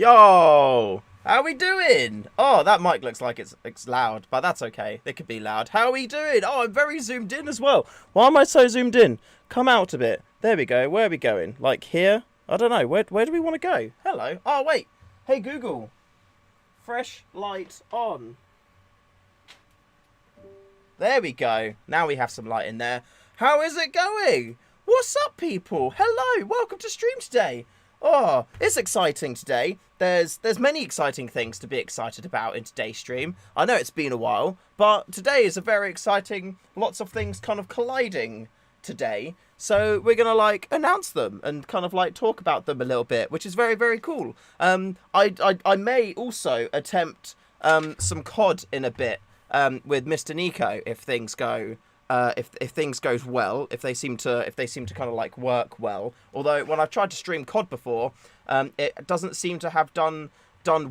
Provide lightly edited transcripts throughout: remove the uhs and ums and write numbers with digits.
Yo! How we doing? Oh, that mic looks like it's loud, but that's okay. It could be loud. How are we doing? Oh, I'm very zoomed in as well. Why am I so zoomed in? Come out a bit. There we go. Where are we going? Like here? I don't know. Where do we want to go? Hello. Oh, wait. Hey, Google. Fresh light on. There we go. Now we have some light in there. How is it going? What's up, people? Hello. Welcome to stream today. Oh, it's exciting today. There's many exciting things to be excited about in today's stream. I know it's been a while, but today is a very exciting, lots of things kind of colliding today. So we're going to like announce them and kind of like talk about them a little bit, which is very, very cool. I may also attempt some COD in a bit with Mr. Nico if things go if things goes well, if they seem to kind of like work well. Although when I've tried to stream COD before, it doesn't seem to have done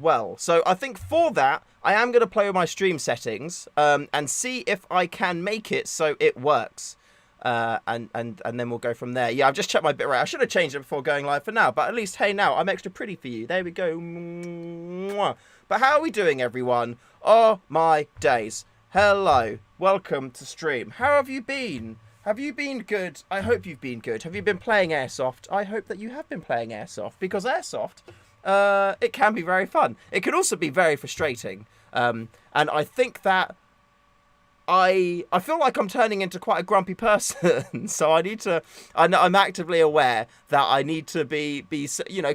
well. So I think for that, I am going to play with my stream settings and see if I can make it so it works. And then we'll go from there. Yeah, I've just checked my bitrate. I should have changed it before going live for now, but at least, hey, now I'm extra pretty for you. There we go. Mwah. But how are we doing, everyone? Oh my days. Hello, welcome to stream. How have you been? Have you been good? I hope you've been good. Have you been playing Airsoft? I hope that you have been playing Airsoft, because Airsoft, it can be very fun. It can also be very frustrating. And I think that I feel like I'm turning into quite a grumpy person. So I need to, I'm actively aware that I need to be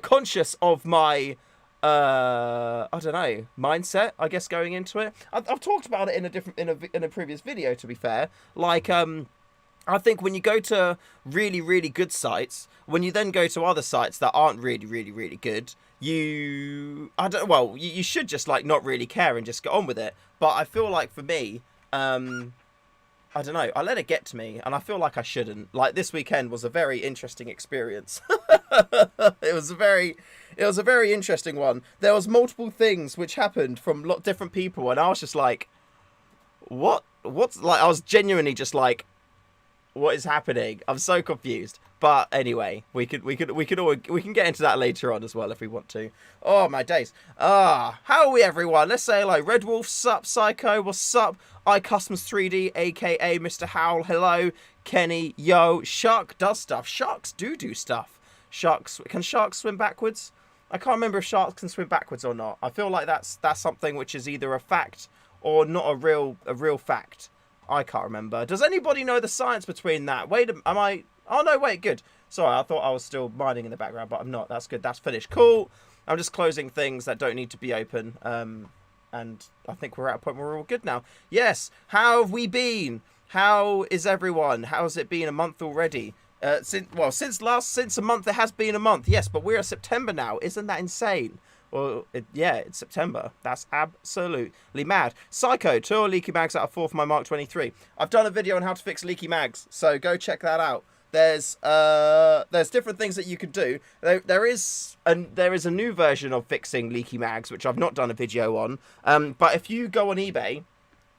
conscious of my I don't know, mindset, I guess, going into it. I've talked about it in a previous video, to be fair. Like I think when you go to really, really good sites, when you then go to other sites that aren't really, really, really good, you should just like not really care and just get on with it. But I feel like for me, I don't know, I let it get to me, and I feel like I shouldn't. Like, this weekend was a very interesting experience. It was a very interesting one. There was multiple things which happened from different people, and I was just like, what's like, I was genuinely just like, what is happening? I'm so confused. But anyway, we can get into that later on as well if we want to. Oh my days. How are we, everyone? Let's say hello. Red Wolf, sup? Psycho, what's up? iCustoms 3D, aka Mr. Howl, hello. Kenny, yo. Shark does stuff. Sharks do stuff. Can sharks swim backwards? I can't remember if sharks can swim backwards or not. I feel like that's something which is either a fact or not a real fact. I can't remember. Does anybody know the science between that? Oh, no, wait, good. Sorry, I thought I was still mining in the background, but I'm not. That's good. That's finished. Cool. I'm just closing things that don't need to be open. And I think we're at a point where we're all good now. Yes. How have we been? How is everyone? How's it been a month already? Since a month, it has been a month. Yes, but we're at September now. Isn't that insane? Well, it's September. That's absolutely mad. Psycho, 2 Leaky Mags out of 4 for my Mark 23. I've done a video on how to fix leaky mags, so go check that out. There's different things that you can do. There is a new version of fixing leaky mags, which I've not done a video on. But if you go on eBay,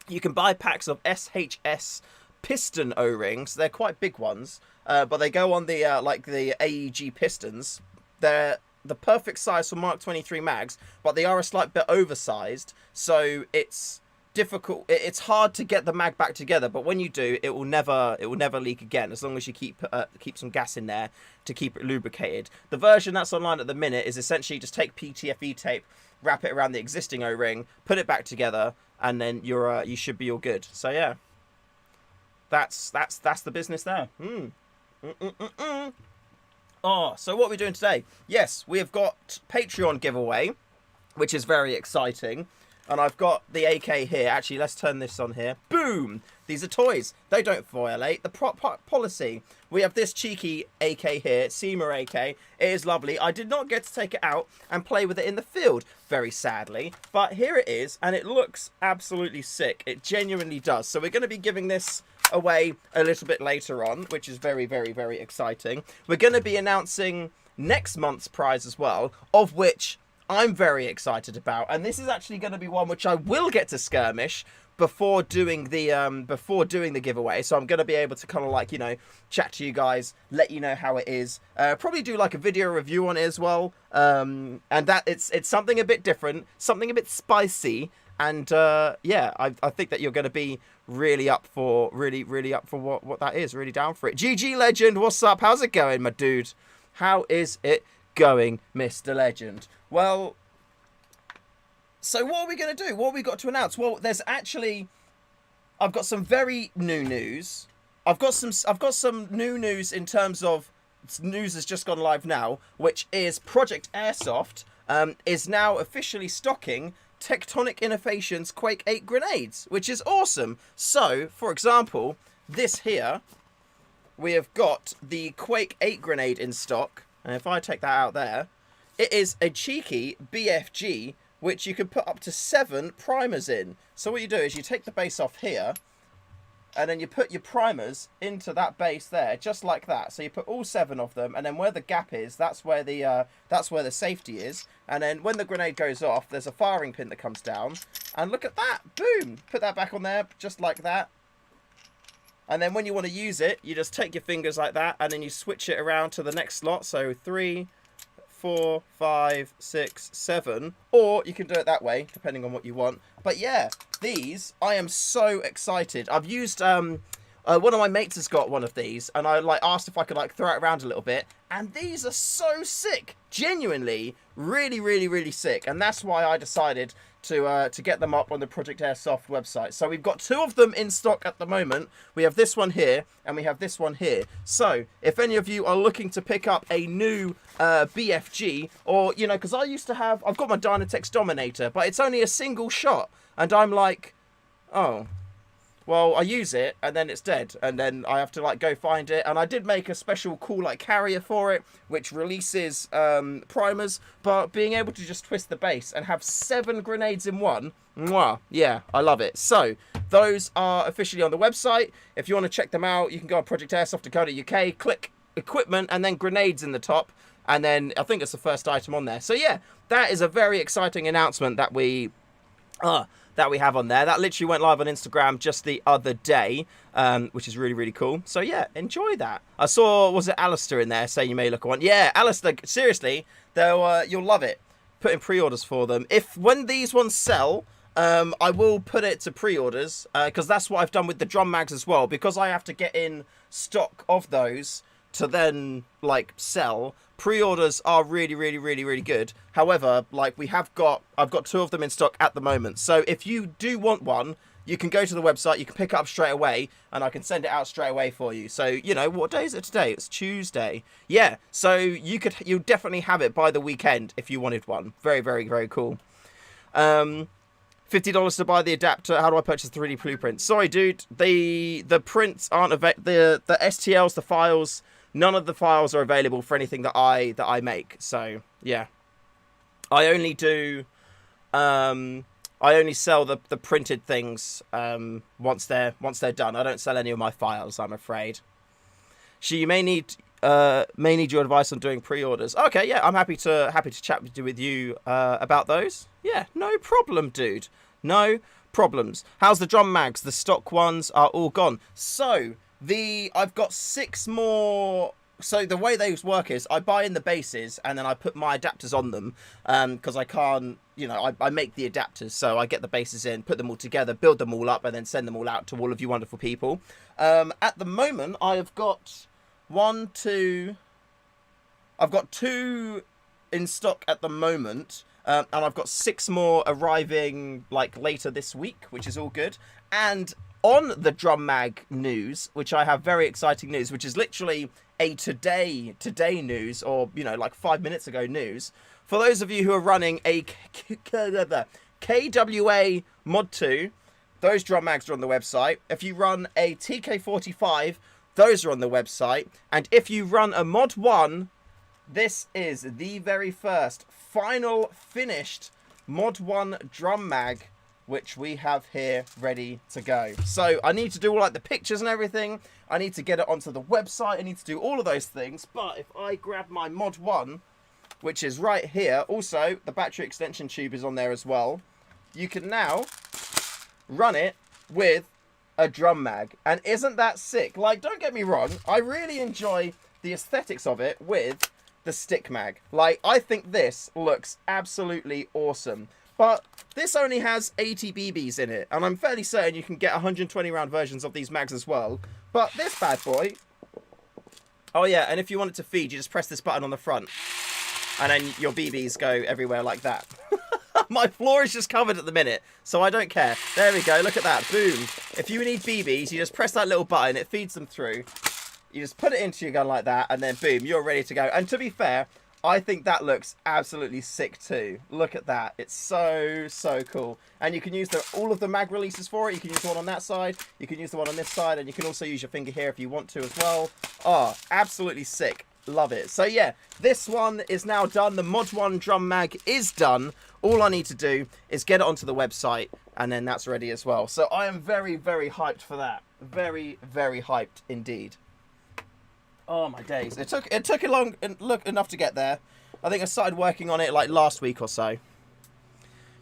you can buy packs of SHS piston O-rings. They're quite big ones, but they go on the the Aeg pistons. They're the perfect size for Mark 23 mags, but they are a slight bit oversized, so it's difficult. It's hard to get the mag back together, but when you do, it will never leak again, as long as you keep some gas in there to keep it lubricated. The version that's online at the minute is essentially just take PTFE tape, wrap it around the existing O-ring, put it back together, and then you should be all good. So yeah, that's the business there. Oh, so what are we doing today? Yes, we have got Patreon giveaway, which is very exciting. And I've got the AK here. Actually, let's turn this on here. Boom! These are toys. They don't violate the policy. We have this cheeky AK here, SEMA AK. It is lovely. I did not get to take it out and play with it in the field, very sadly. But here it is, and it looks absolutely sick. It genuinely does. So we're going to be giving this away a little bit later on, which is very, very, very exciting. We're going to be announcing next month's prize as well, of which I'm very excited about, and this is actually going to be one which I will get to skirmish, before doing the giveaway, so I'm going to be able to kind of like, you know, chat to you guys, let you know how it is, probably do like a video review on it as well, and that it's something a bit different, something a bit spicy, and yeah, I think that you're going to be really up for what that is, really down for it. GG Legend, what's up? How's it going, my dude? How is it going, Mr. Legend? Well, so what are we going to do? What have we got to announce? Well, there's actually, I've got some very new news. I've got some new news in terms of, news has just gone live now, which is Project Airsoft is now officially stocking Tectonic Innovations Quake 8 grenades, which is awesome. So, for example, this here, we have got the Quake 8 grenade in stock, and if I take that out there, it is a cheeky BFG, which you can put up to 7 primers in. So what you do is you take the base off here, and then you put your primers into that base there, just like that. So you put all 7 of them, and then where the gap is, that's where the safety is. And then when the grenade goes off, there's a firing pin that comes down, and look at that, boom! Put that back on there, just like that. And then when you want to use it, you just take your fingers like that, and then you switch it around to the next slot. So 3, 4, 5, 6, 7, or you can do it that way, depending on what you want. But yeah, these, I am so excited. I've used, one of my mates has got one of these, and I like asked if I could like throw it around a little bit, and these are so sick, genuinely, really sick, and that's why I decided to get them up on the Project Airsoft website. So we've got 2 of them in stock at the moment. We have this one here, and we have this one here. So if any of you are looking to pick up a new BFG, or, you know, because I've got my Dynatex Dominator, but it's only a single shot, and I'm like, oh, well, I use it, and then it's dead, and then I have to, like, go find it, and I did make a special cool, like, carrier for it, which releases primers, but being able to just twist the base and have 7 grenades in one, mwah, yeah, I love it. So, those are officially on the website. If you want to check them out, you can go on projectairsoft.co.uk, click equipment, and then grenades in the top, and then I think it's the first item on there. So, yeah, that is a very exciting announcement that we have on there. That literally went live on Instagram just the other day, which is really cool. So yeah, enjoy that. I saw, was it Alistair in there saying you may look at one? Yeah, Alistair, seriously, though, you'll love it. Put in pre-orders for them. When these ones sell, I will put it to pre-orders, because that's what I've done with the drum mags as well, because I have to get in stock of those to then like sell. Pre-orders are really good. However, like I've got 2 of them in stock at the moment. So if you do want one, you can go to the website, you can pick it up straight away, and I can send it out straight away for you. So, you know, what day is it today? It's Tuesday. Yeah, so you'll definitely have it by the weekend if you wanted one. Very cool. $50 to buy the adapter. How do I purchase the 3D blueprint? Sorry, dude. The prints aren't available. The STLs, the files, none of the files are available for anything that I make. So yeah, I only do. I only sell the printed things once they're done. I don't sell any of my files, I'm afraid. You may need your advice on doing pre-orders. Okay, yeah, I'm happy to chat with you about those. Yeah, no problem, dude. No problems. How's the drum mags? The stock ones are all gone. So I've got 6 more. So the way those work is I buy in the bases and then I put my adapters on them, because I can't, you know, I make the adapters, so I get the bases in, put them all together, build them all up, and then send them all out to all of you wonderful people. At the moment, I have got I've got 2 in stock at the moment, and I've got 6 more arriving like later this week, which is all good. And on the Drum Mag news, which I have very exciting news, which is literally a today news, or, you know, like 5 minutes ago news. For those of you who are running a KWA Mod 2, those drum mags are on the website. If you run a TK45, those are on the website. And if you run a Mod 1, this is the very first final finished Mod 1 drum mag, which we have here ready to go. So I need to do all like the pictures and everything. I need to get it onto the website. I need to do all of those things. But if I grab my Mod 1, which is right here, also the battery extension tube is on there as well. You can now run it with a drum mag. And isn't that sick? Like, don't get me wrong, I really enjoy the aesthetics of it with the stick mag. Like, I think this looks absolutely awesome. But this only has 80 BBs in it, and I'm fairly certain you can get 120 round versions of these mags as well. But this bad boy... Oh yeah, and if you want it to feed, you just press this button on the front. And then your BBs go everywhere like that. My floor is just covered at the minute, so I don't care. There we go, look at that, boom. If you need BBs, you just press that little button, it feeds them through. You just put it into your gun like that, and then boom, you're ready to go. And to be fair, I think that looks absolutely sick too. Look at that. It's so, so cool. And you can use all of the mag releases for it. You can use the one on that side. You can use the one on this side. And you can also use your finger here if you want to as well. Oh, absolutely sick. Love it. So yeah, this one is now done. The Mod 1 drum mag is done. All I need to do is get it onto the website. And then that's ready as well. So I am very, very hyped for that. Very, very hyped indeed. Oh my days! It took enough to get there. I think I started working on it like last week or so.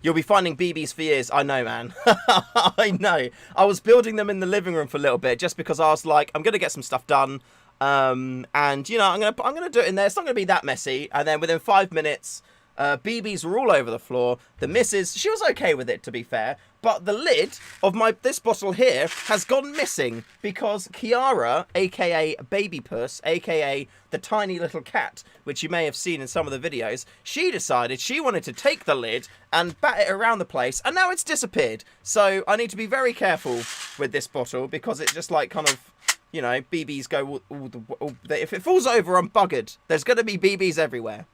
You'll be finding BBs for years. I know, man. I know. I was building them in the living room for a little bit just because I was like, I'm gonna get some stuff done, and you know, I'm gonna do it in there. It's not gonna be that messy. And then within 5 minutes, BBs were all over the floor. The missus, she was okay with it, to be fair. But the lid of this bottle here has gone missing because Kiara, aka Baby Puss, aka the tiny little cat, which you may have seen in some of the videos, she decided she wanted to take the lid and bat it around the place, and now it's disappeared. So I need to be very careful with this bottle because it's just like kind of, you know, BBs go if it falls over, I'm buggered. There's going to be BBs everywhere.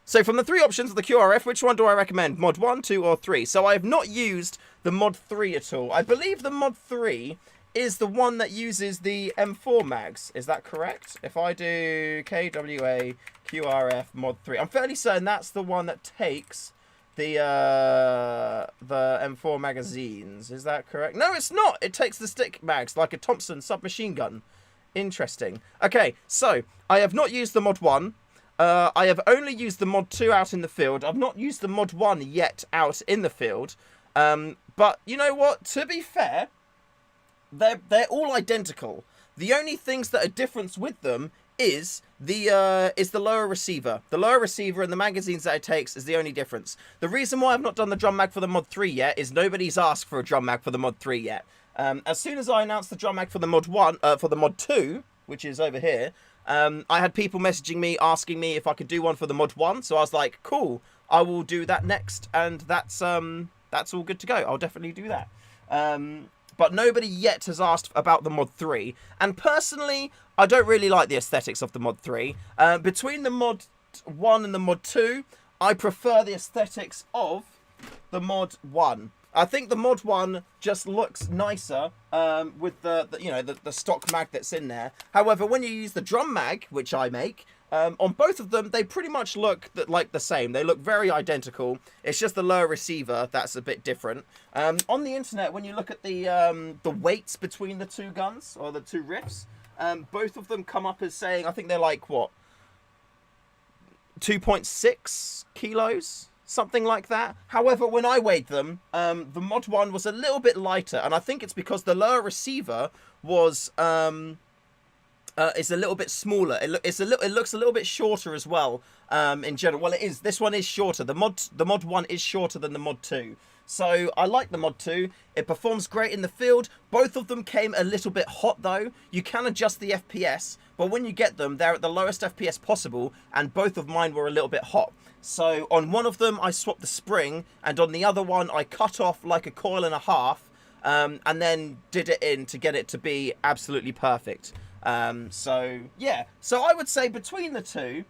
So from the 3 options of the QRF, which one do I recommend? Mod 1, 2, or 3? So I have not used the Mod 3 at all. I believe the Mod 3 is the one that uses the M4 mags. Is that correct? If I do KWA QRF Mod 3, I'm fairly certain that's the one that takes the M4 magazines. Is that correct? No, it's not. It takes the stick mags like a Thompson submachine gun. Interesting. Okay, so I have not used the Mod 1. I have only used the Mod 2 out in the field. I've not used the Mod 1 yet out in the field. But you know what? To be fair, they're all identical. The only things that are different with them is the lower receiver. The lower receiver and the magazines that it takes is the only difference. The reason why I've not done the drum mag for the Mod 3 yet is nobody's asked for a drum mag for the Mod 3 yet. As soon as I announced the drum mag for the Mod 1, for the Mod 2, which is over here, I had people messaging me asking me if I could do one for the Mod 1, so I was like, cool, I will do that next, and that's all good to go. I'll definitely do that. But nobody yet has asked about the Mod 3, and personally, I don't really like the aesthetics of the Mod 3. Between the Mod 1 and the Mod 2, I prefer the aesthetics of the Mod 1. I think the Mod 1 just looks nicer with the stock mag that's in there. However, when you use the drum mag, which I make, on both of them, they pretty much look like the same. They look very identical. It's just the lower receiver that's a bit different. On the internet, when you look at the weights between the two guns, or the two riffs, both of them come up as saying, I think they're like, what, 2.6 kilos? Something like that. However, when I weighed them, the Mod 1 was a little bit lighter, and I think it's because the lower receiver was is a little bit smaller. It looks a little bit shorter as well. In general, well, it is. This one is shorter. The Mod 1 is shorter than the Mod 2. So I like the Mod 2. It performs great in the field. Both of them came a little bit hot though. You can adjust the FPS, but when you get them, they're at the lowest FPS possible, and both of mine were a little bit hot. So on one of them, I swapped the spring, and on the other one, I cut off like a coil and a half, and then did it in to get it to be absolutely perfect. So yeah, so I would say between the two,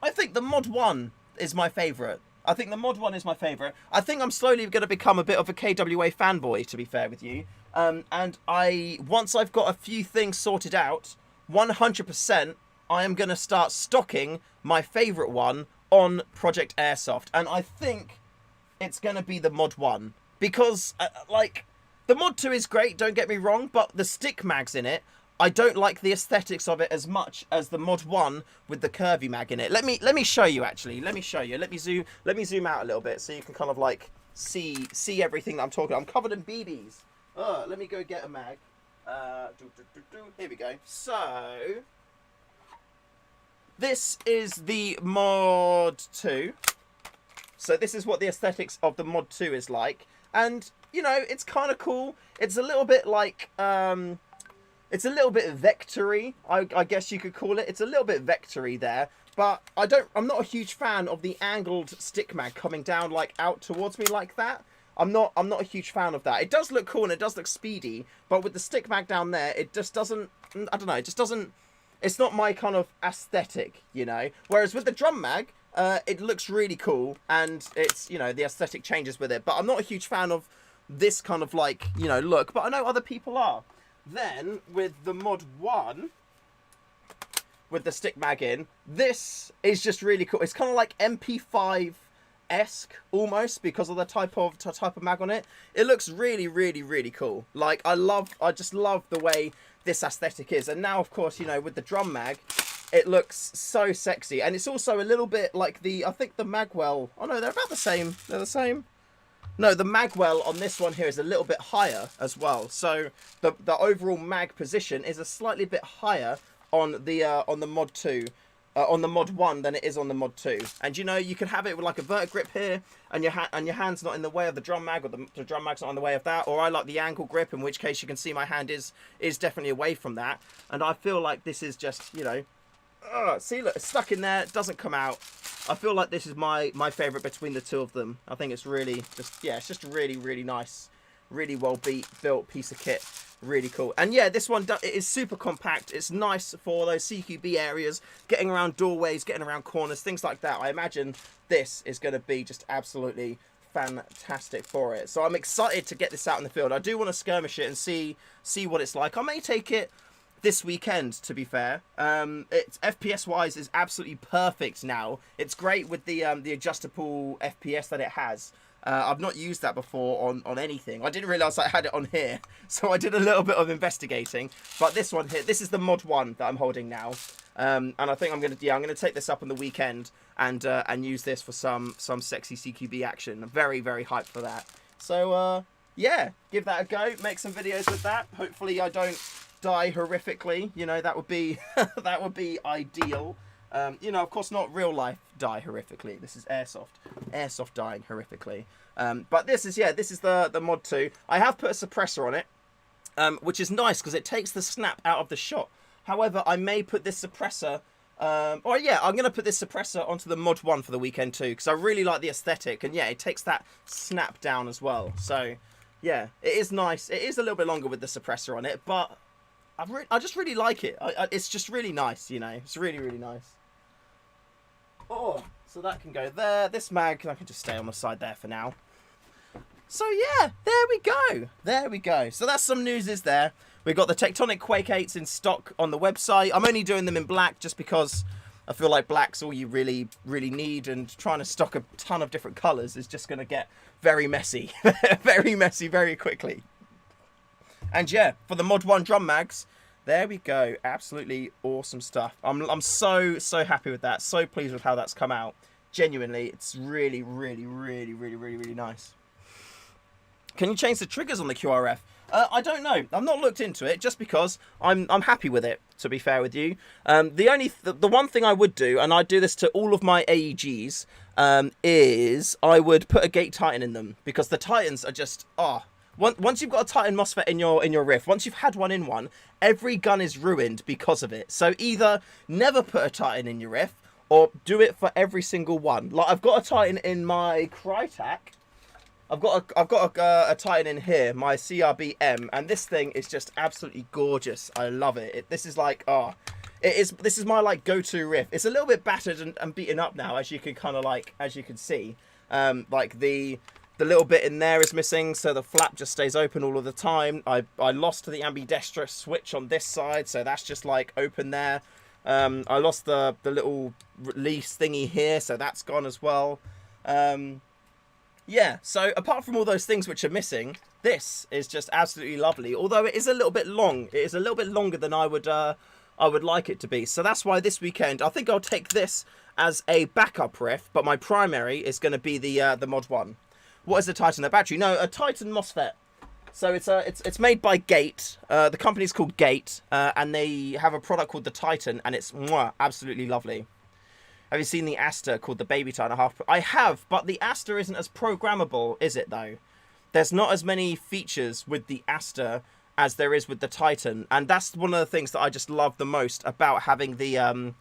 I think the Mod 1 is my favourite. I think the Mod 1 is my favourite. I think I'm slowly going to become a bit of a KWA fanboy, to be fair with you. And once I've got a few things sorted out, 100%, I am going to start stocking my favourite one on Project Airsoft. And I think it's going to be the Mod 1. Because, the Mod 2 is great, don't get me wrong, but the stick mags in it, I don't like the aesthetics of it as much as the Mod 1 with the curvy mag in it. Let me show you, actually. Let me show you. Let me zoom out a little bit so you can kind of, see everything that I'm talking about. I'm covered in BBs. Let me go get a mag. Here we go. So this is the Mod 2. So this is what the aesthetics of the Mod 2 is like. And, you know, it's kind of cool. It's a little bit like, it's a little bit vectory, I guess you could call it. It's a little bit vectory there. But I'm not a huge fan of the angled stick mag coming down, like, out towards me like that. I'm not a huge fan of that. It does look cool and it does look speedy. But with the stick mag down there, it just doesn't, I don't know, it just doesn't, it's not my kind of aesthetic, you know. Whereas with the drum mag, it looks really cool and it's, you know, the aesthetic changes with it. But I'm not a huge fan of this kind of like, you know, look. But I know other people are. Then with the Mod 1, with the stick mag in, this is just really cool. It's kind of like MP5-esque almost because of the type of mag on it. It looks really, really, really cool. Like I just love the way this aesthetic is. And now, of course, you know, with the drum mag, it looks so sexy. And it's also a little bit like the, I think the magwell, oh no, they're about the same. They're the same. No, the magwell on this one here is a little bit higher as well. So the overall mag position is a slightly bit higher on the Mod 2, on the Mod 1 than it is on the Mod 2. And you know, you can have it with like a vert grip here, and your hand's not in the way of the drum mag, or the drum mag's not in the way of that. Or I like the angle grip, in which case you can see my hand is definitely away from that. And I feel like this is just, you know, see, look, it's stuck in there, it doesn't come out. I feel like this is my favourite between the two of them. I think it's really just, yeah, it's just really, really nice. Really well built piece of kit. Really cool. And yeah, this one, it is super compact. It's nice for those CQB areas, getting around doorways, getting around corners, things like that. I imagine this is going to be just absolutely fantastic for it. So I'm excited to get this out in the field. I do want to skirmish it and see what it's like. I may take it this weekend, to be fair. It's FPS wise is absolutely perfect now. It's great with the adjustable FPS that it has. I've not used that before on anything. I didn't realise I had it on here, so I did a little bit of investigating. But this one here, this is the Mod 1 that I'm holding now, and I think I'm gonna take this up on the weekend and use this for some sexy CQB action. I'm very, very hyped for that. So yeah, give that a go. Make some videos with that. Hopefully I don't die horrifically. You know, that would be that would be ideal. You know, of course, not real life die horrifically. This is Airsoft dying horrifically. But this is, yeah, this is the Mod 2. I have put a suppressor on it, which is nice because it takes the snap out of the shot. However, I may put this suppressor, or yeah, I'm going to put this suppressor onto the Mod 1 for the weekend too, because I really like the aesthetic. And yeah, it takes that snap down as well. So yeah, it is nice. It is a little bit longer with the suppressor on it, but I just really like it. It's just really nice, you know. It's really, really nice. Oh, so that can go there. This mag, I can just stay on the side there for now. So yeah, there we go. There we go. So that's some news is there. We've got the Tectonic Quake 8s in stock on the website. I'm only doing them in black just because I feel like black's all you really, really need, and trying to stock a ton of different colours is just going to get very messy. Very messy very quickly. And yeah, for the Mod 1 drum mags, there we go. Absolutely awesome stuff. I'm so happy with that. So pleased with how that's come out. Genuinely, it's really, really, really, really, really, really nice. Can you change the triggers on the QRF? I don't know. I've not looked into it just because I'm happy with it, to be fair with you. The one thing I would do, and I do this to all of my Aegs, is I would put a gate titan in them, because the titans are just, once you've got a Titan MOSFET in your riff, once you've had one in one, every gun is ruined because of it. So either never put a Titan in your riff, or do it for every single one. Like, I've got a Titan in my Crytek. I've got a Titan in here, my CRB-M, and this thing is just absolutely gorgeous. I love it. This is like, this is my like go-to riff. It's a little bit battered and beaten up now, as you can see. Like the little bit in there is missing, so the flap just stays open all of the time. I lost the ambidextrous switch on this side, so that's just like open there. I lost the little release thingy here, so that's gone as well. Yeah, so apart from all those things which are missing, this is just absolutely lovely. Although it is a little bit long. It is a little bit longer than I would like it to be. So that's why this weekend, I think I'll take this as a backup riff, but my primary is going to be the Mod 1. what is the Titan? The battery? No, a Titan MOSFET. So it's made by Gate. The company's called Gate, and they have a product called the Titan, and it's absolutely lovely. Have you seen the Aster called the Baby Titan? I have, but the Aster isn't as programmable, is it though? There's not as many features with the Aster as there is with the Titan, and that's one of the things that I just love the most about having the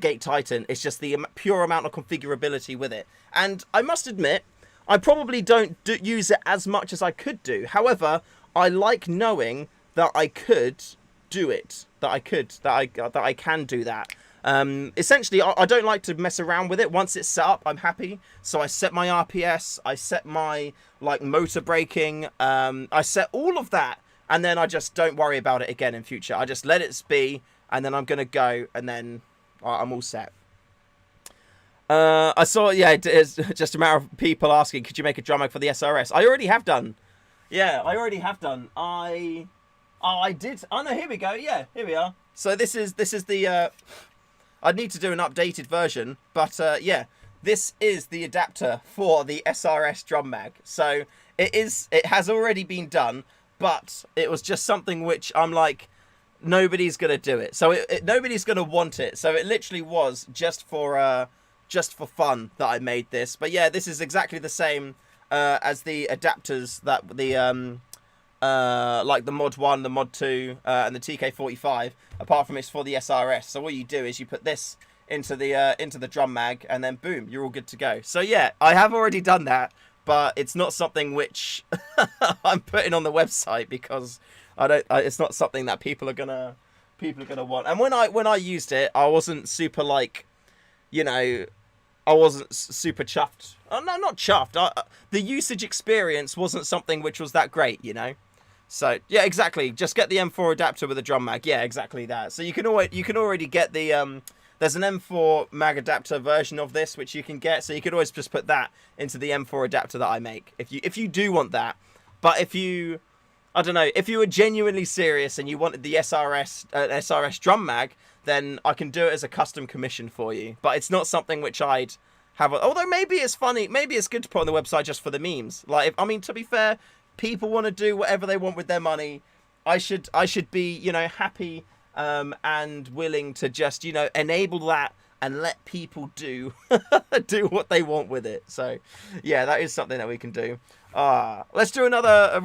Gate Titan. It's just the pure amount of configurability with it. And I must admit, I probably don't use it as much as I could do. However, I like knowing that I could do it. That I can do that. Essentially, I don't like to mess around with it. Once it's set up, I'm happy. So I set my RPS, I set my motor braking, I set all of that, and then I just don't worry about it again in future. I just let it be, and then I'm gonna go, and then I'm all set. I saw, yeah, it's just a matter of people asking, could you make a drum mag for the SRS? I already have done. Yeah, I already have done. I did. Oh no, here we go. Yeah, here we are. So this is the. I'd need to do an updated version, but yeah, this is the adapter for the SRS drum mag. So it has already been done, but it was just something which I'm like, nobody's gonna do it. So nobody's gonna want it. So it literally was just for fun that I made this. But yeah, this is exactly the same as the adapters that the like the Mod 1, the Mod 2, and the TK45. Apart from it's for the SRS. So what you do is you put this into the drum mag, and then boom, you're all good to go. So yeah, I have already done that, but it's not something which I'm putting on the website because it's not something that people are gonna want. And when I used it, I wasn't super I wasn't super chuffed. Oh, no, not chuffed. The usage experience wasn't something which was that great, So yeah, exactly. Just get the M4 adapter with a drum mag. Yeah, exactly that. So you can already get the there's an M4 mag adapter version of this which you can get. So you could always just put that into the M4 adapter that I make if you do want that. But if you, I don't know, if you were genuinely serious and you wanted the SRS drum mag, then I can do it as a custom commission for you. But it's not something which I'd have. Although maybe it's funny, maybe it's good to put on the website just for the memes. I mean, to be fair, people want to do whatever they want with their money. I should be, happy and willing to just, enable that and let people do do what they want with it. So yeah, that is something that we can do. Let's do another,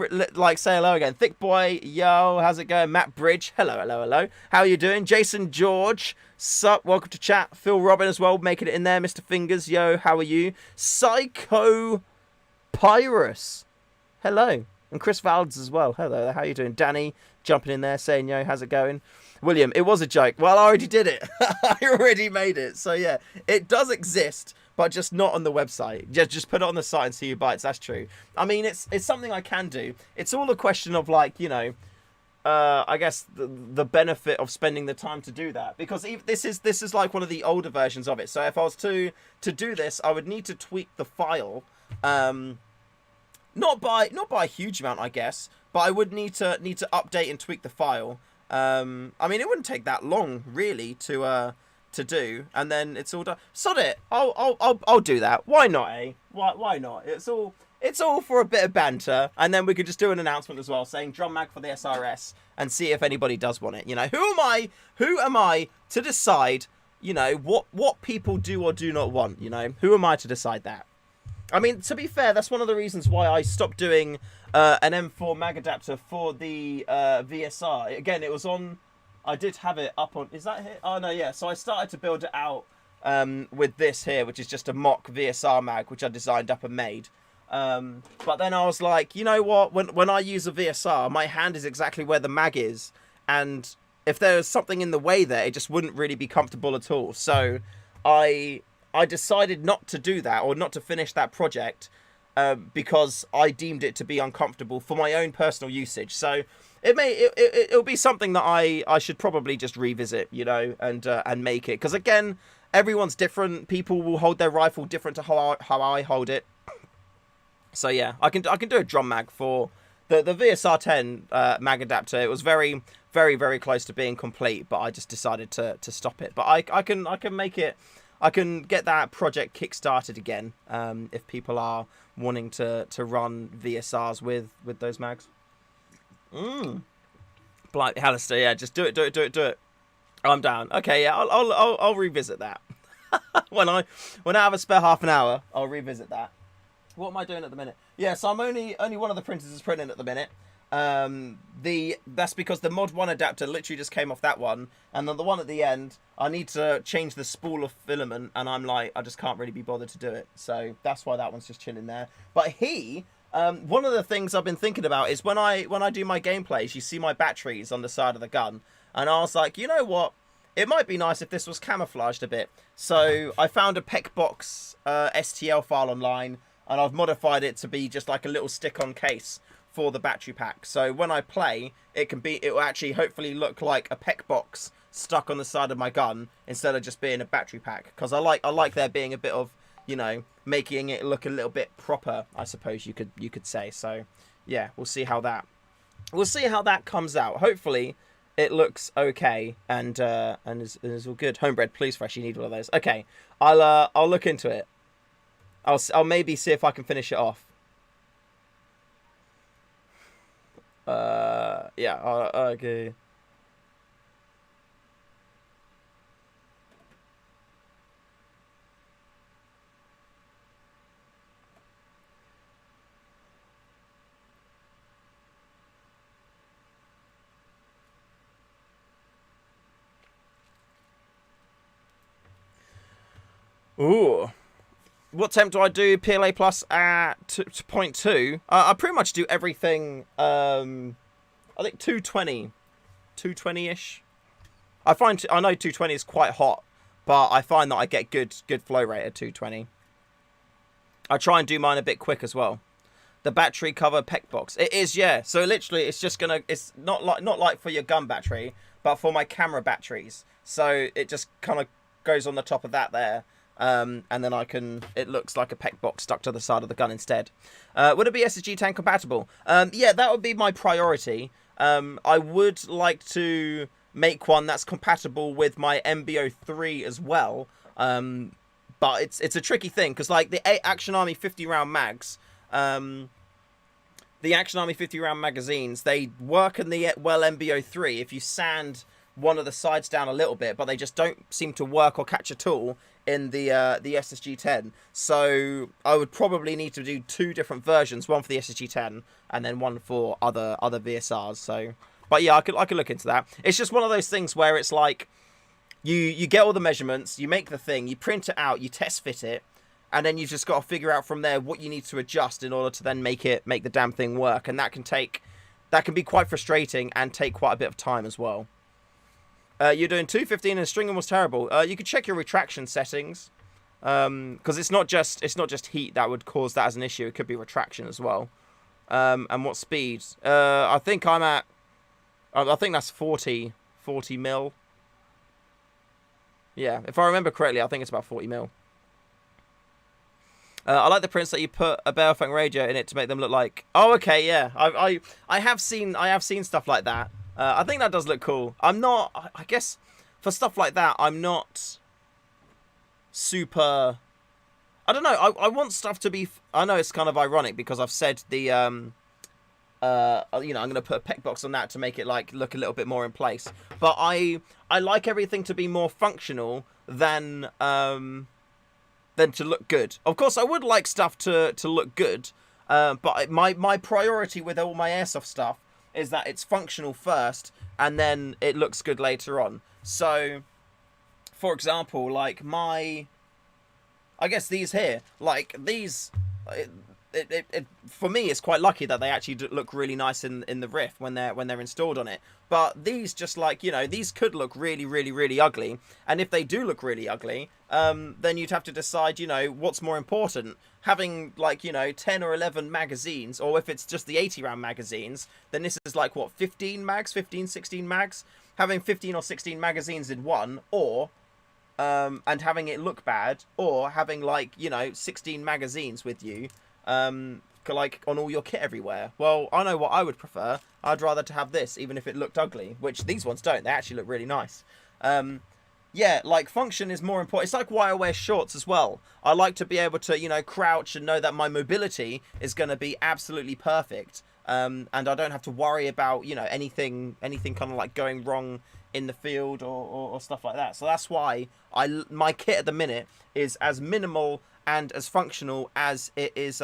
say hello again. Thick Boy, yo, how's it going? Matt Bridge, hello. How are you doing? Jason George, sup, welcome to chat. Phil Robin as well, making it in there. Mr. Fingers, yo, how are you? Psycho Pyrus, hello. And Chris Valds as well, hello, how are you doing? Danny, jumping in there, saying, yo, how's it going? William, it was a joke. Well, I already did it. I already made it. So yeah, it does exist, but just not on the website. Just put it on the site and see who bites. That's true. I mean, it's something I can do. It's all a question of I guess the benefit of spending the time to do that, because this is like one of the older versions of it. So if I was to do this, I would need to tweak the file, not by a huge amount, I guess, but I would need to update and tweak the file. I mean, it wouldn't take that long really to do, and then it's all done. Sod it, I'll do that. Why not, eh? Why not? It's all for a bit of banter, and then we could just do an announcement as well, saying drum mag for the SRS, and see if anybody does want it. Who am I to decide? What people do or do not want. Who am I to decide that? I mean, to be fair, that's one of the reasons why I stopped doing an M4 mag adapter for the VSR. Again, it was on. I did have it up on. Is that here? Oh no, yeah. So I started to build it out with this here, which is just a mock VSR mag, which I designed up and made. But then I was like, you know what? When I use a VSR, my hand is exactly where the mag is, and if there was something in the way there, it just wouldn't really be comfortable at all. So I decided not to do that, or not to finish that project, because I deemed it to be uncomfortable for my own personal usage. So it'll be something that I should probably just revisit, and make it, because again, everyone's different. People will hold their rifle different to how I hold it. So yeah, I can do a drum mag for the VSR 10 mag adapter. It was very, very, very close to being complete, but I just decided to stop it. But I can make it. I can get that project kick-started again, if people are wanting to run VSRs with those mags. Blight Hallister, yeah, just do it. I'm down. Okay, yeah, I'll revisit that. when I have a spare half an hour, I'll revisit that. What am I doing at the minute? Yeah, so I'm only one of the printers is printing at the minute. That's because the Mod 1 adapter literally just came off that one, and then the one at the end, I need to change the spool of filament, and I'm like, I just can't really be bothered to do it. So that's why that one's just chilling there. But one of the things I've been thinking about is when I do my gameplays, you see my batteries on the side of the gun, and I was like, you know what? It might be nice if this was camouflaged a bit. So I found a PECBox STL file online, and I've modified it to be just like a little stick-on case for the battery pack. So when I play, it will actually hopefully look like a PECBox stuck on the side of my gun instead of just being a battery pack. Because I like there being a bit of, you know, making it look a little bit proper, I suppose you could say. So yeah, we'll see how that comes out. Hopefully it looks okay and is all good. Homebred, please fresh, you need one of those. Okay, I'll look into it. I'll maybe see if I can finish it off. Yeah, okay. Ooh. What temp do I do? PLA plus at 0.2. I pretty much do everything. I think 220, 220-ish. I know 220 is quite hot, but I find that I get good flow rate at 220. I try and do mine a bit quick as well. The battery cover PECBox. It is, yeah. So literally, it's just gonna. It's not like for your gun battery, but for my camera batteries. So it just kind of goes on the top of that there. And then it looks like a PECBox stuck to the side of the gun instead. Would it be SSG 10 compatible? Yeah, that would be my priority. I would like to make one that's compatible with my MBO3 as well. But it's a tricky thing, because like the Action Army 50 round mags, the Action Army 50 round magazines, they work in the MBO3 if you sand one of the sides down a little bit, but they just don't seem to work or catch at all in the SSG 10. So I would probably need to do two different versions, one for the SSG 10 and then one for other VSRs. So, but yeah, I could look into that. It's just one of those things where it's like you get all the measurements, you make the thing, you print it out, you test fit it, and then you've just got to figure out from there what you need to adjust in order to then make the damn thing work. And that can be quite frustrating and take quite a bit of time as well. You're doing 215 and stringing was terrible. You could check your retraction settings, because it's not just heat that would cause that as an issue. It could be retraction as well. And what speed? I think I think that's 40 mil. Yeah, if I remember correctly, I think it's about 40 mil. I like the prints that you put a Baofeng radio in it to make them look like. Oh, okay, yeah. I have seen stuff like that. I think that does look cool. I guess for stuff like that, I'm not super. I don't know. I want stuff to be. I know it's kind of ironic because I've said the I'm going to put a PECBox on that to make it like look a little bit more in place. But I like everything to be more functional than to look good. Of course, I would like stuff to look good, but my priority with all my Airsoft stuff is that it's functional first, and then it looks good later on. So, for example, like I guess these here, like these, for me, it's quite lucky that they actually look really nice in the riff when they're installed on it. But these just like, these could look really, really, really ugly. And if they do look really ugly, then you'd have to decide, what's more important. Having like, 10 or 11 magazines, or if it's just the 80 round magazines, then this is like what, 16 mags? Having 15 or 16 magazines in one, or and having it look bad, or having like, 16 magazines with you, like on all your kit everywhere. Well, I know what I would prefer. I'd rather to have this, even if it looked ugly, which these ones don't. They actually look really nice. yeah, like function is more important. It's like why I wear shorts as well. I like to be able to, you know, crouch and know that my mobility is going to be absolutely perfect. And I don't have to worry about, you know, anything kind of like going wrong in the field or stuff like that. So that's why my kit at the minute is as minimal and as functional as it is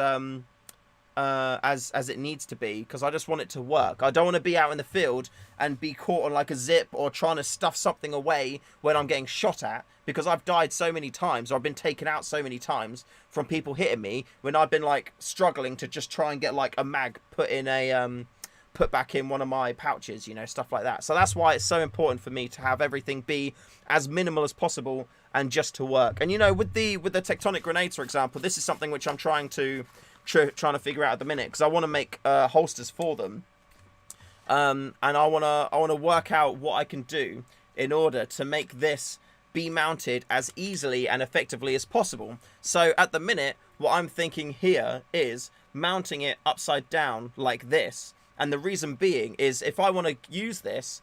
as it needs to be, because I just want it to work. I don't want to be out in the field and be caught on like a zip or trying to stuff something away when I'm getting shot at, because I've died so many times, or I've been taken out so many times from people hitting me when I've been like struggling to just try and get like a mag put in a put back in one of my pouches, you know, stuff like that. So that's why it's so important for me to have everything be as minimal as possible and just to work. And you know, with the Tectonic grenades, for example, this is something which I'm trying to figure out at the minute, because I want to make holsters for them, and I want to work out what I can do in order to make this be mounted as easily and effectively as possible. So at the minute, what I'm thinking here is mounting it upside down like this, and the reason being is if I want to use this,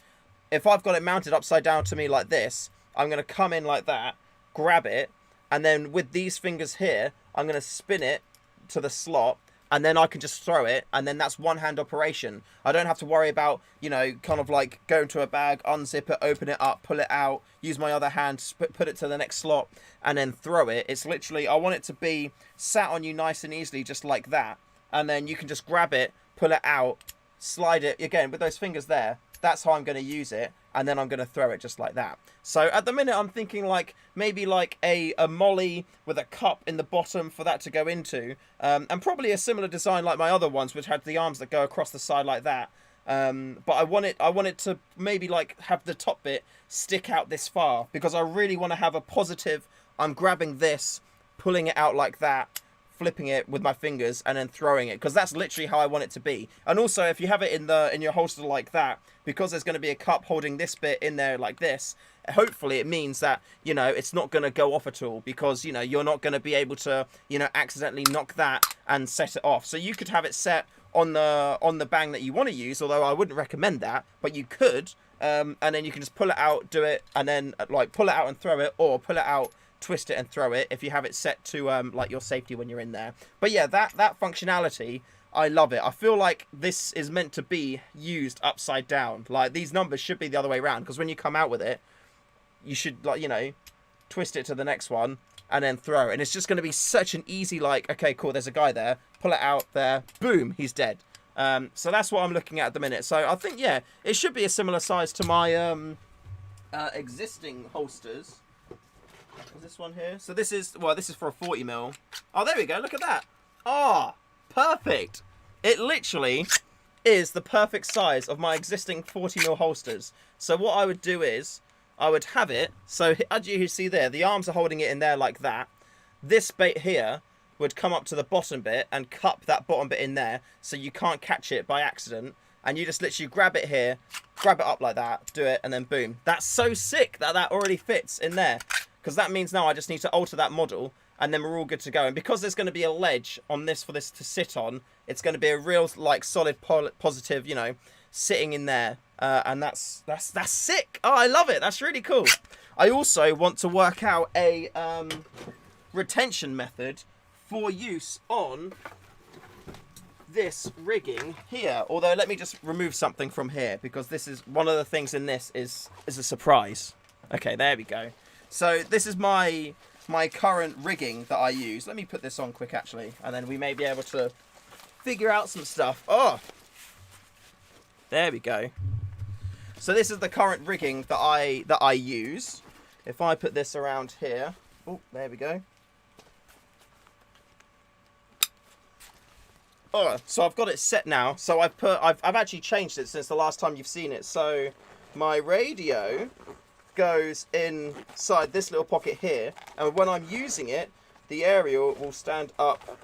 if I've got it mounted upside down to me like this, I'm going to come in like that, grab it, and then with these fingers here, I'm going to spin it to the slot, and then I can just throw it, and then that's one hand operation. I don't have to worry about, you know, kind of like go into a bag, unzip it, open it up, pull it out, use my other hand, put it to the next slot, and then throw it. It's literally, I want it to be sat on you nice and easily, just like that, and then you can just grab it, pull it out, slide it again with those fingers there. That's how I'm going to use it, and then I'm going to throw it just like that. So at the minute, I'm thinking like maybe like a molly with a cup in the bottom for that to go into, and probably a similar design like my other ones, which had the arms that go across the side like that. But I want it to maybe like have the top bit stick out this far, because I really want to have a positive. I'm grabbing this, pulling it out like that, flipping it with my fingers, and then throwing it, because that's literally how I want it to be. And also, if you have it in your holster like that, because there's going to be a cup holding this bit in there like this, hopefully it means that, you know, it's not going to go off at all, because, you know, you're not going to be able to, you know, accidentally knock that and set it off. So you could have it set on the bang that you want to use, although I wouldn't recommend that, but you could, and then you can just pull it out, do it, and then like pull it out and throw it, or pull it out, twist it and throw it, if you have it set to like your safety when you're in there. But yeah, that functionality, I love it. I feel like this is meant to be used upside down. Like, these numbers should be the other way around, because when you come out with it, you should, like, you know, twist it to the next one and then throw. And it's just going to be such an easy, like, okay, cool, there's a guy there, pull it out there, boom, he's dead. So that's what I'm looking at the minute. So I think, yeah, it should be a similar size to my existing holsters. Is this one here? So this is, well, this is for a 40mm. Oh, there we go, look at that. Ah, perfect. It literally is the perfect size of my existing 40mm holsters. So what I would do is, I would have it, so as you see there, the arms are holding it in there like that. This bit here would come up to the bottom bit and cup that bottom bit in there, so you can't catch it by accident. And you just literally grab it here, grab it up like that, do it, and then boom. That's so sick that that already fits in there. Because that means now I just need to alter that model, and then we're all good to go. And because there's going to be a ledge on this for this to sit on, it's going to be a real, like, solid, positive, you know, sitting in there. And that's sick. Oh, I love it. That's really cool. I also want to work out a retention method for use on this rigging here. Although, let me just remove something from here, because this is one of the things in this is a surprise. Okay, there we go. So this is my current rigging that I use. Let me put this on quick, actually, and then we may be able to figure out some stuff. Oh, there we go. So this is the current rigging that I use. If I put this around here, oh, there we go. Oh, so I've got it set now. So I've actually changed it since the last time you've seen it. So my radio goes inside this little pocket here, and when I'm using it, the aerial will stand up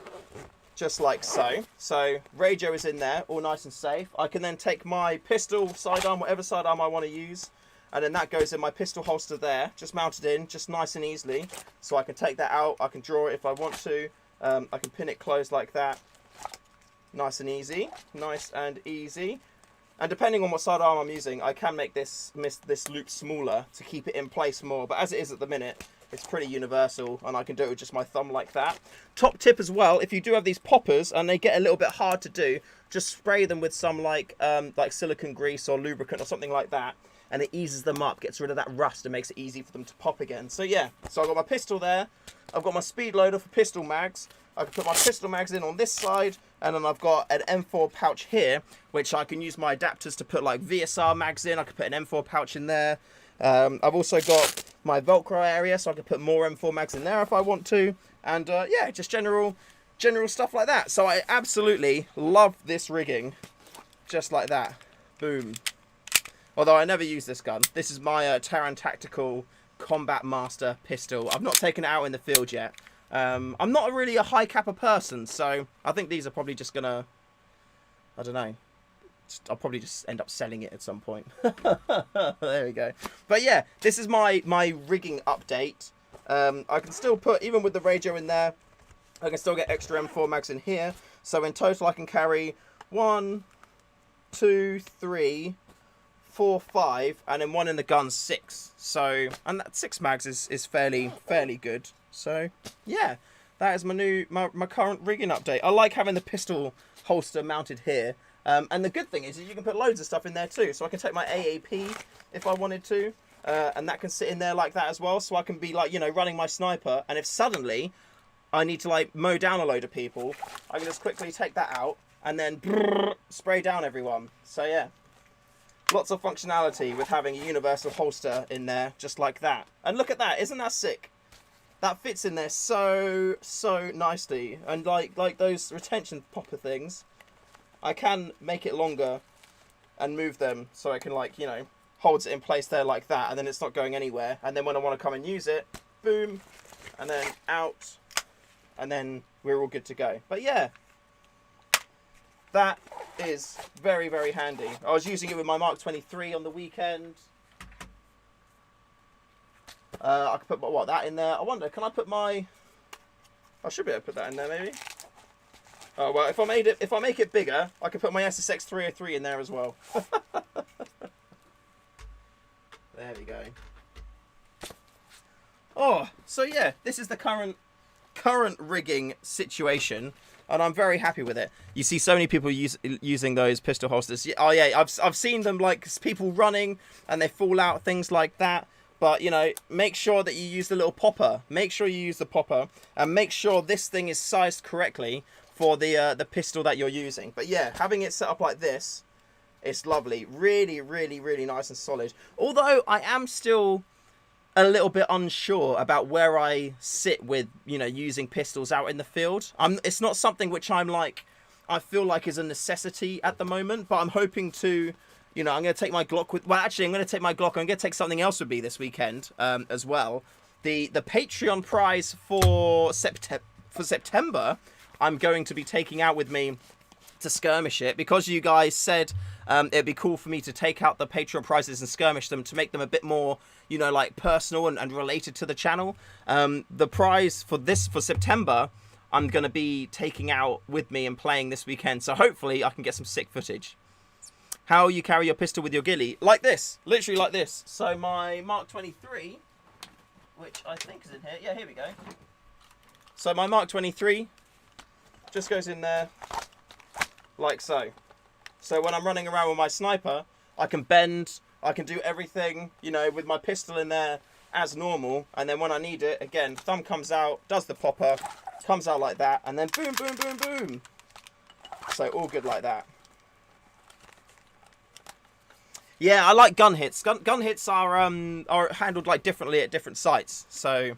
just like so. So radio is in there, all nice and safe. I can then take my pistol sidearm, whatever sidearm I want to use, and then that goes in my pistol holster there, just mounted in, just nice and easily. So I can take that out, I can draw it if I want to, I can pin it closed like that. Nice and easy, nice and easy. And depending on what sidearm I'm using, I can make this loop smaller to keep it in place more. But as it is at the minute, it's pretty universal, and I can do it with just my thumb like that. Top tip as well, if you do have these poppers and they get a little bit hard to do, just spray them with some like silicone grease or lubricant or something like that, and it eases them up, gets rid of that rust and makes it easy for them to pop again. So yeah, so I've got my pistol there, I've got my speed loader for pistol mags, I can put my pistol mags in on this side, and then I've got an M4 pouch here, which I can use my adapters to put like VSR mags in. I could put an M4 pouch in there. I've also got my Velcro area, so I can put more M4 mags in there if I want to. And yeah, just general stuff like that. So I absolutely love this rigging, just like that. Boom. Although I never use this gun. This is my Terran Tactical Combat Master pistol. I've not taken it out in the field yet. I'm not really a high capper person, so I think these are probably just gonna, I don't know, I'll probably just end up selling it at some point. There we go. But yeah, this is my rigging update. I can still put, even with the radio in there, I can still get extra M4 mags in here. So in total I can carry 1, 2, 3, 4, 5, and then one in the gun 6. So, and that 6 mags is fairly good. So yeah, that is my current rigging update. I like having the pistol holster mounted here. And the good thing is you can put loads of stuff in there too. So I can take my AAP if I wanted to, and that can sit in there like that as well. So I can be like, you know, running my sniper, and if suddenly I need to like mow down a load of people, I can just quickly take that out and then spray down everyone. So yeah, lots of functionality with having a universal holster in there just like that. And look at that, isn't that sick? That fits in there so nicely. And like those retention popper things, I can make it longer and move them so I can, like, you know, holds it in place there like that, and then it's not going anywhere. And then when I want to come and use it, boom, and then out, and then we're all good to go. But yeah, that is very handy. I was using it with my Mark 23 on the weekend. I could put that in there. I wonder, can I put my... I should be able to put that in there maybe. Oh well, if I make it bigger, I can put my SSX 303 in there as well. There we go. Oh, so yeah, this is the current rigging situation, and I'm very happy with it. You see so many people using those pistol holsters. Oh yeah, I've seen them, like people running and they fall out, things like that. But, you know, make sure that you use the little popper. Make sure you use the popper, and make sure this thing is sized correctly for the pistol that you're using. But yeah, having it set up like this, it's lovely. Really nice and solid. Although I am still a little bit unsure about where I sit with, you know, using pistols out in the field. It's not something which I feel like is a necessity at the moment, but I'm hoping to, you know, I'm going to take my Glock with... Well, actually, I'm going to take my Glock. I'm going to take something else with me this weekend as well. The Patreon prize for September, I'm going to be taking out with me to skirmish it. Because you guys said it'd be cool for me to take out the Patreon prizes and skirmish them to make them a bit more, you know, like personal and related to the channel. The prize for September, I'm going to be taking out with me and playing this weekend. So hopefully I can get some sick footage. How you carry your pistol with your ghillie? Like this. Literally like this. So my Mark 23, which I think is in here. Yeah, here we go. So my Mark 23 just goes in there like so. So when I'm running around with my sniper, I can bend, I can do everything, you know, with my pistol in there as normal. And then when I need it, again, thumb comes out, does the popper, comes out like that, and then boom, boom, boom, boom. So all good like that. Yeah, I like gun hits. Gun hits are handled like differently at different sites. So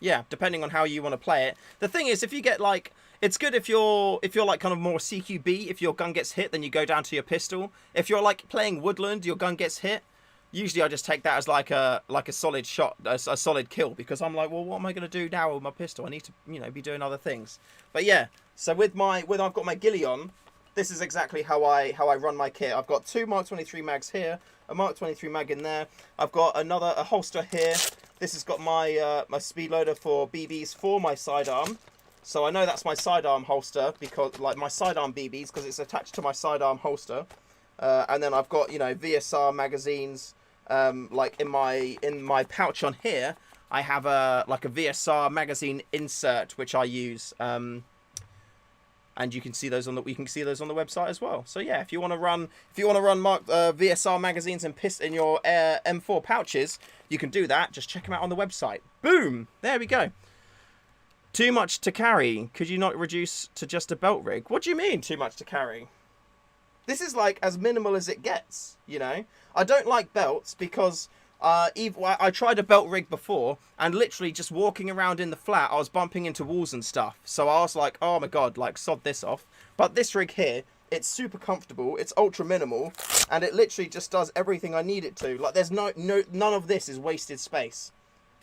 yeah, depending on how you want to play it. The thing is, if you get like, it's good if you're like kind of more CQB. If your gun gets hit, then you go down to your pistol. If you're like playing woodland, your gun gets hit. Usually, I just take that as like a solid shot, a solid kill, because I'm like, well, what am I going to do now with my pistol? I need to, you know, be doing other things. But yeah, so when I've got my ghillie on, this is exactly how I run my kit. I've got 2 Mark 23 mags here, a Mark 23 mag in there. I've got a holster here. This has got my my speed loader for BBs for my sidearm. So I know that's my sidearm holster, because like my sidearm BBs, because it's attached to my sidearm holster. And then I've got, you know, VSR magazines. Like in my pouch on here, I have like a VSR magazine insert which I use. And you can see those on the website as well. So yeah, if you want to run VSR magazines and in your M4 pouches, you can do that. Just check them out on the website. Boom! There we go. Too much to carry. Could you not reduce to just a belt rig? What do you mean, too much to carry? This is like as minimal as it gets, you know? I don't like belts because I tried a belt rig before, and literally just walking around in the flat, I was bumping into walls and stuff. So I was like, oh my god, like, sod this off. But this rig here, it's super comfortable, it's ultra minimal, and it literally just does everything I need it to. Like, there's none of this is wasted space.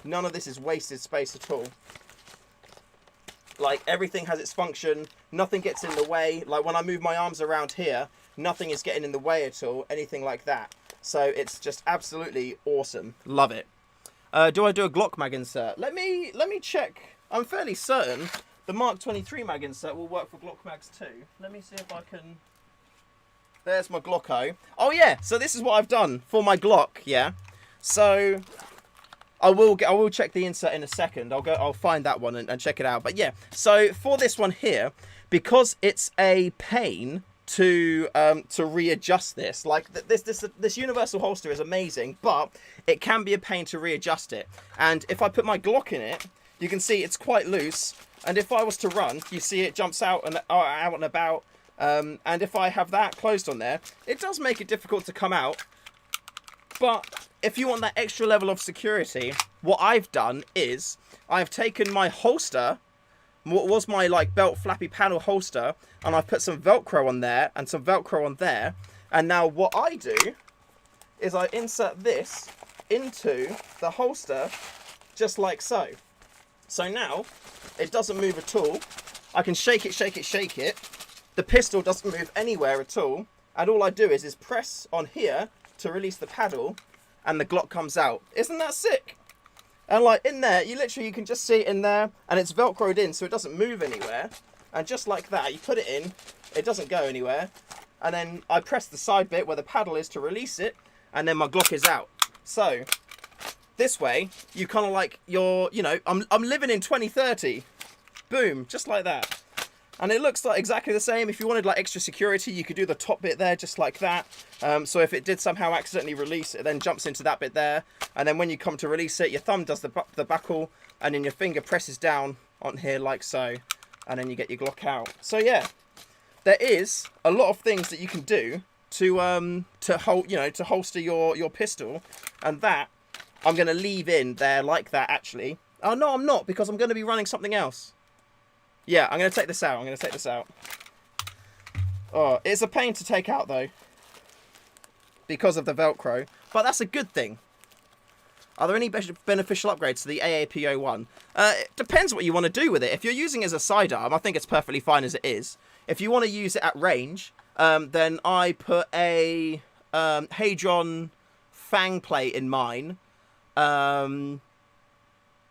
None of this is wasted space at all. Like, everything has its function, nothing gets in the way. Like, when I move my arms around here, nothing is getting in the way at all, anything like that. So it's just absolutely awesome. Love it. Do I do a Glock mag insert? Let me check. I'm fairly certain the Mark 23 mag insert will work for Glock mags too. Let me see if I can... There's my Glocko. Oh yeah, so this is what I've done for my Glock, yeah. So I will check the insert in a second. I'll find that one and check it out. But yeah, so for this one here, because it's a pain to readjust this, like this universal holster is amazing, but it can be a pain to readjust it. And if I put my Glock in it, you can see it's quite loose, and if I was to run, you see it jumps out and about. And if I have that closed on there, it does make it difficult to come out. But if you want that extra level of security, what I've done is I've taken my holster, what was my like belt flappy panel holster, and I've put some Velcro on there and some Velcro on there. And now what I do is I insert this into the holster just like so. So now it doesn't move at all. I can shake it, shake it, shake it. The pistol doesn't move anywhere at all. And all I do is press on here to release the paddle, and the Glock comes out. Isn't that sick? And like in there, you can just see it in there, and it's Velcroed in so it doesn't move anywhere. And just like that, you put it in, it doesn't go anywhere. And then I press the side bit where the paddle is to release it, and then my Glock is out. So this way, you kind of like I'm living in 2030. Boom, just like that. And it looks like exactly the same. If you wanted like extra security, you could do the top bit there just like that. So if it did somehow accidentally release, it then jumps into that bit there. And then when you come to release it, your thumb does the buckle, and then your finger presses down on here like so. And then you get your Glock out. So yeah, there is a lot of things that you can do to holster your pistol. And that I'm going to leave in there like that actually. Oh no, I'm not, because I'm going to be running something else. Yeah, I'm going to take this out. Oh, it's a pain to take out, though, because of the Velcro. But that's a good thing. Are there any beneficial upgrades to the AAP01? It depends what you want to do with it. If you're using it as a sidearm, I think it's perfectly fine as it is. If you want to use it at range, then I put a Hadron fang plate in mine.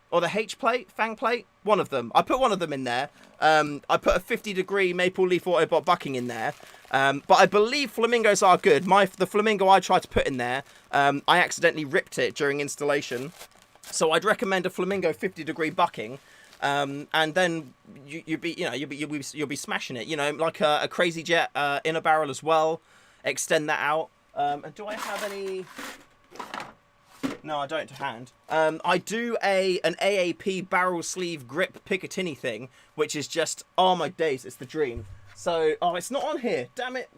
Or the H plate, fang plate, one of them. I put one of them in there. I put a 50-degree maple leaf autobot bucking in there. But I believe flamingos are good. The flamingo I tried to put in there, I accidentally ripped it during installation. So I'd recommend a flamingo 50-degree bucking. And then you'll be smashing it. You know, like a Crazy Jet inner barrel as well. Extend that out. And do I have any? No, I don't to hand. I do an AAP barrel sleeve grip Picatinny thing, which is just, oh my days, it's the dream. So, oh, it's not on here. Damn it.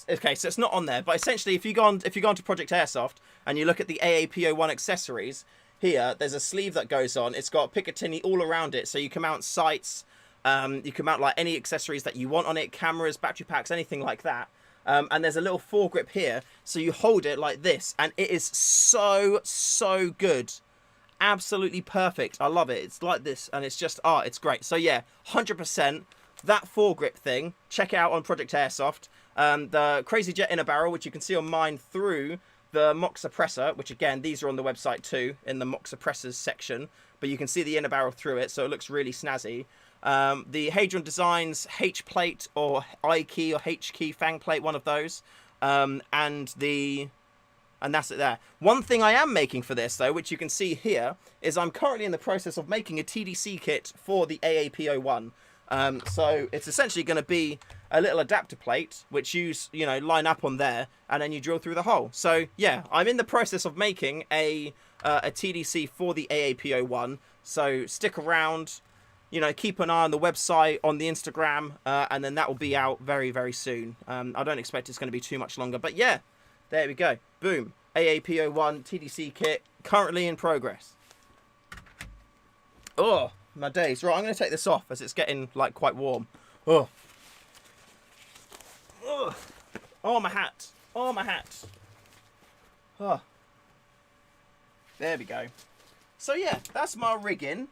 Okay, so it's not on there. But essentially, if you go onto Project Airsoft and you look at the AAP01 accessories, here there's a sleeve that goes on. It's got Picatinny all around it, so you can mount sights. You can mount like any accessories that you want on it, cameras, battery packs, anything like that. And there's a little foregrip here, so you hold it like this, and it is so good. Absolutely perfect. I love it. It's like this, and it's just, it's great. So yeah, 100%. That foregrip thing, check it out on Project Airsoft. The Crazy Jet inner barrel, which you can see on mine through the mock suppressor, which again, these are on the website too, in the mock suppressors section. But you can see the inner barrel through it, so it looks really snazzy. The Hadron Designs H plate or I key or H key fang plate, one of those. and that's it there. One thing I am making for this, though, which you can see here, is I'm currently in the process of making a TDC kit for the AAP01. So it's essentially going to be a little adapter plate, which you line up on there, and then you drill through the hole. So, yeah, I'm in the process of making a TDC for the AAP01. So stick around, keep an eye on the website, on the Instagram, and then that will be out very, very soon. I don't expect it's going to be too much longer, but yeah, there we go. Boom. AAP01 TDC kit, currently in progress. Oh, my days. Right, I'm going to take this off as it's getting, quite warm. Oh. Oh, oh my hat. Oh, my hat. Oh. There we go. So, yeah, that's my rigging.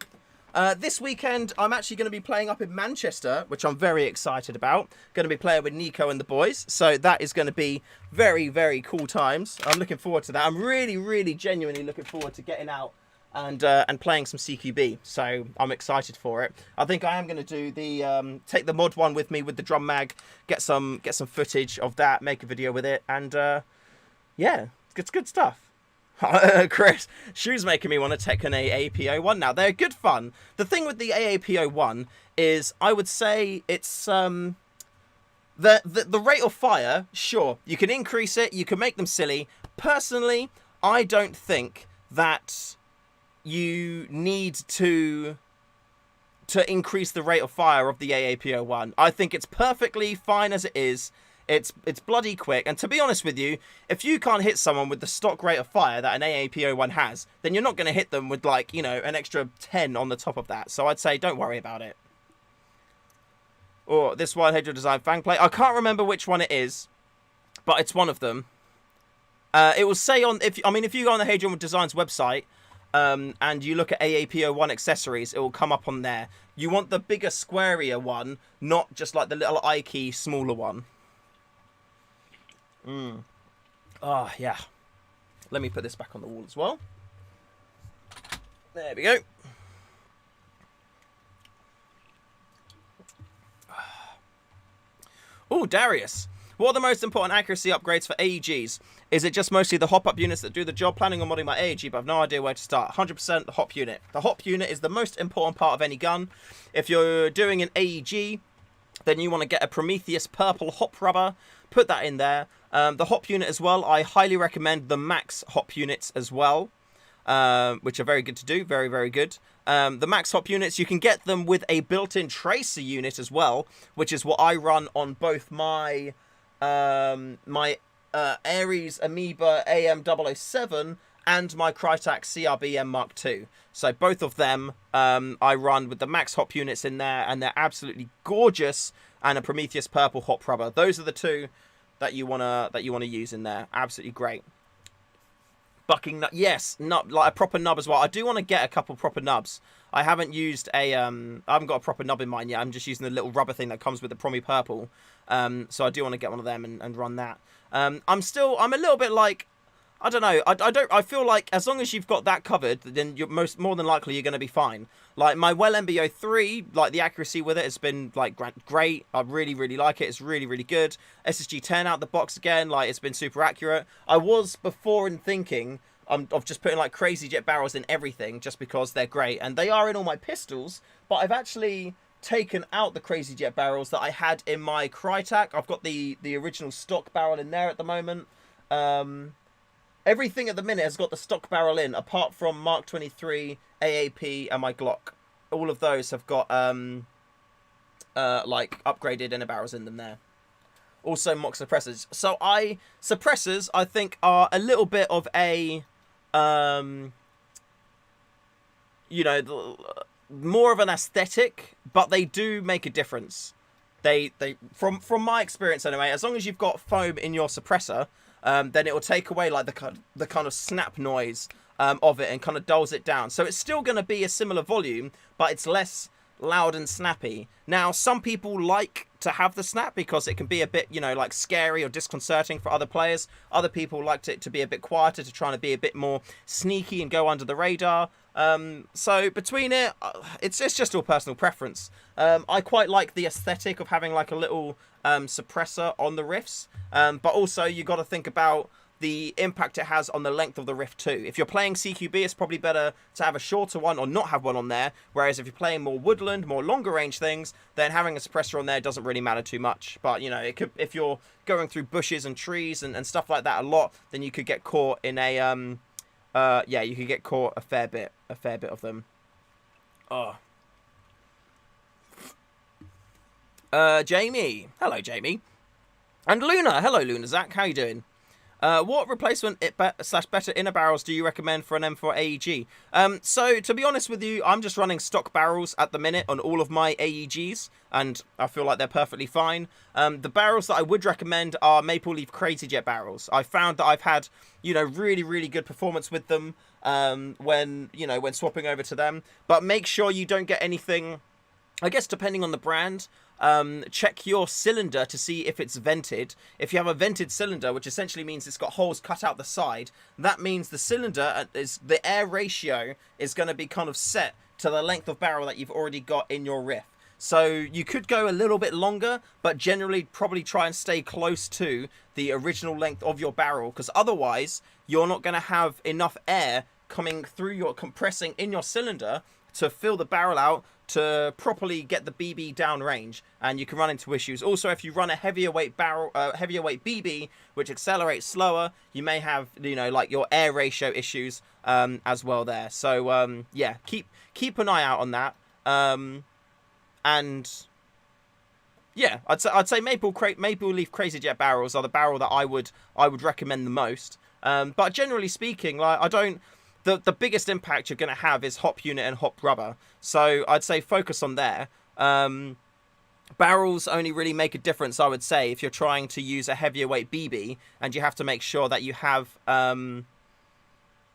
This weekend, I'm actually going to be playing up in Manchester, which I'm very excited about. Going to be playing with Nico and the boys. So that is going to be very, very cool times. I'm looking forward to that. I'm really, really genuinely looking forward to getting out and playing some CQB. So I'm excited for it. I think I am going to do the take the mod one with me with the Drum Mag, get some footage of that, make a video with it, and yeah, it's good stuff. Chris, Shoe's making me want to take an AAP01 now. They're good fun. The thing with the AAP01 is, I would say it's the rate of fire. Sure, you can increase it, you can make them silly. Personally, I don't think that you need to increase the rate of fire of the AAP01. I think it's perfectly fine as it is. It's bloody quick, and to be honest with you, if you can't hit someone with the stock rate of fire that an AAP01 has, then you're not going to hit them with, an extra 10 on the top of that. So I'd say don't worry about it. Or this one, Hedgehog Design Fang Plate. I can't remember which one it is, but it's one of them. It will say if you go on the Hedgehog Designs website, and you look at AAP01 accessories, it will come up on there. You want the bigger, squarier one, not just like the little Ike smaller one. Oh, yeah. Let me put this back on the wall as well. There we go. Oh, Darius. What are the most important accuracy upgrades for Aegs? Is it just mostly the hop-up units that do the job? Planning on modding my Aeg, but I've no idea where to start. 100% the hop unit. The hop unit is the most important part of any gun. If you're doing an Aeg, then you want to get a Prometheus purple hop rubber. Put that in there. The hop unit as well, I highly recommend the Max hop units as well, which are very good to do, very, very good. The Max hop units, you can get them with a built-in tracer unit as well, which is what I run on both my Ares Amoeba AM007 and my Crytek CRB-M Mark II. So both of them I run with the Max hop units in there, and they're absolutely gorgeous, and a Prometheus purple hop rubber. Those are the two that you wanna use in there. Absolutely great. Bucking nut, yes, nub, like a proper nub as well. I do want to get a couple proper nubs. I haven't used I haven't got a proper nub in mine yet. I'm just using the little rubber thing that comes with the Promi purple. So I do want to get one of them and run that. I'm a little bit like, I don't know. I feel like as long as you've got that covered, then you're more than likely you're going to be fine. Like my Well MBO3, like the accuracy with it has been like great. I really, really like it. It's really, really good. SSG 10 out the box again, like it's been super accurate. I was before in thinking of just putting like crazy jet barrels in everything just because they're great, and they are in all my pistols. But I've actually taken out the crazy jet barrels that I had in my Crytek. I've got the original stock barrel in there at the moment. Everything at the minute has got the stock barrel in, apart from Mark 23, AAP, and my Glock. All of those have got like upgraded inner barrels in them there. Also mock suppressors. So suppressors I think are a little bit of a more of an aesthetic, but they do make a difference. They from my experience anyway, as long as you've got foam in your suppressor, then it will take away like the kind of snap noise of it and kind of dulls it down. So it's still going to be a similar volume, but it's less loud and snappy. Now, some people like to have the snap because it can be a bit, like scary or disconcerting for other players. Other people liked it to be a bit quieter, to try to be a bit more sneaky and go under the radar. So between it, it's just all personal preference. I quite like the aesthetic of having like a little suppressor on the riffs, but also you got to think about the impact it has on the length of the riff too. If you're playing CQB, it's probably better to have a shorter one or not have one on there, whereas if you're playing more woodland, more longer range things, then having a suppressor on there doesn't really matter too much. But, you know, it could, if you're going through bushes and trees and stuff like that a lot, then you could get caught in a, yeah, you could get caught a fair bit of them. Oh. Jamie. Hello, Jamie. And Luna. Hello, Luna. Zach, how you doing? What replacement slash better inner barrels do you recommend for an M4 AEG? So, to be honest with you, I'm just running stock barrels at the minute on all of my AEGs, and I feel like they're perfectly fine. The barrels that I would recommend are Maple Leaf Crazy Jet barrels. I found that I've had, you know, really, really good performance with them when swapping over to them. But make sure you don't get anything, I guess, depending on the brand. Check your cylinder to see if it's vented. If you have a vented cylinder, which essentially means it's got holes cut out the side, that means the cylinder the air ratio is going to be kind of set to the length of barrel that you've already got in your riff. So you could go a little bit longer, but generally probably try and stay close to the original length of your barrel, because otherwise you're not going to have enough air coming through your compressing in your cylinder to fill the barrel out to properly get the BB down range, and you can run into issues. Also, if you run a heavier weight BB, which accelerates slower, you may have, you know, like your air ratio issues as well there. So yeah, keep an eye out on that. And yeah, I'd say Maple Leaf Crazy Jet barrels are the barrel that I would recommend the most. But generally speaking, like I don't. The biggest impact you're going to have is hop unit and hop rubber. So I'd say focus on there. Barrels only really make a difference, I would say, if you're trying to use a heavier weight BB, and you have to make sure that you have,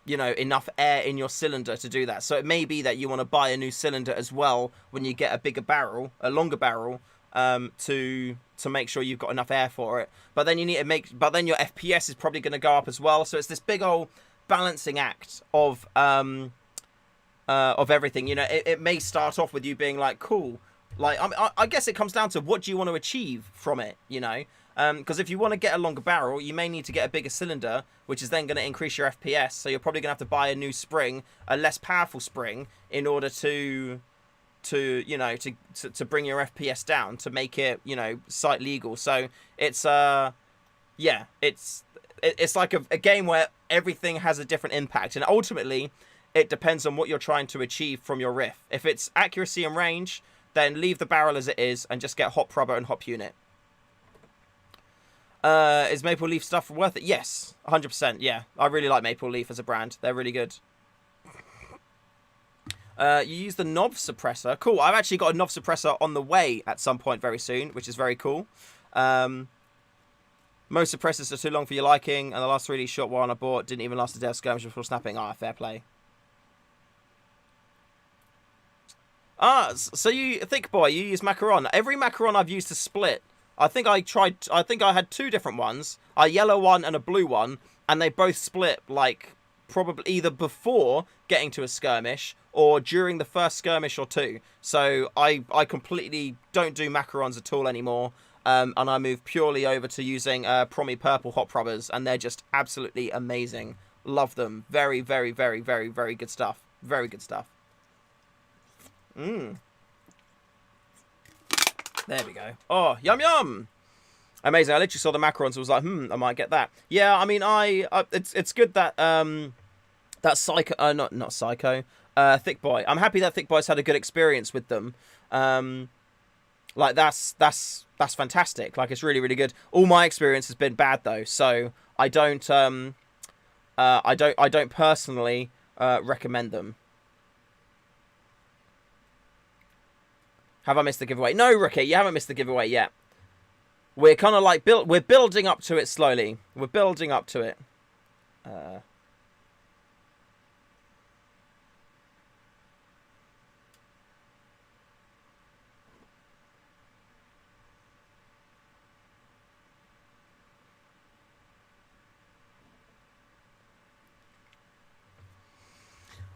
you know, enough air in your cylinder to do that. So it may be that you want to buy a new cylinder as well when you get a bigger barrel, a longer barrel, to make sure you've got enough air for it. But then you need to but then your FPS is probably going to go up as well. So it's this big old balancing act of everything. You know, it may start off with you being like, cool, like I guess it comes down to what do you want to achieve from it, you know, because if you want to get a longer barrel, you may need to get a bigger cylinder, which is then going to increase your FPS. So you're probably going to have to buy a new spring, a less powerful spring, in order to you know, to bring your FPS down, to make it, you know, site legal. So it's yeah, it's like a game where everything has a different impact, and ultimately it depends on what you're trying to achieve from your riff. If it's accuracy and range, then leave the barrel as it is and just get hop rubber and hop unit. Is Maple Leaf stuff worth it? Yes, 100%. Yeah, I really like Maple Leaf as a brand. They're really good. You use the knob suppressor. Cool. I've actually got a knob suppressor on the way at some point very soon, which is very cool. Most suppressors are too long for your liking, and the last 3D shot one I bought didn't even last a day of skirmish before snapping. Ah, fair play. Ah, so you, Thick Boy, you use macaron. Every macaron I've used to split, I think I had two different ones, a yellow one and a blue one, and they both split, like, probably either before getting to a skirmish or during the first skirmish or two. So I completely don't do macarons at all anymore. And I moved purely over to using Promi Purple hop rubbers, and they're just absolutely amazing. Love them. Very, very, very, very, very good stuff. Very good stuff. There we go. Oh, yum yum. Amazing. I literally saw the macarons and was like, I might get that. Yeah, I mean, it's good that that Psycho, not Psycho, Thick Boy. I'm happy that Thick Boy's had a good experience with them. Like that's fantastic. Like, it's really, really good. All my experience has been bad though, so I don't personally recommend them. Have I missed the giveaway? No, Rookie, you haven't missed the giveaway yet. We're kind of like we're building up to it slowly. We're building up to it.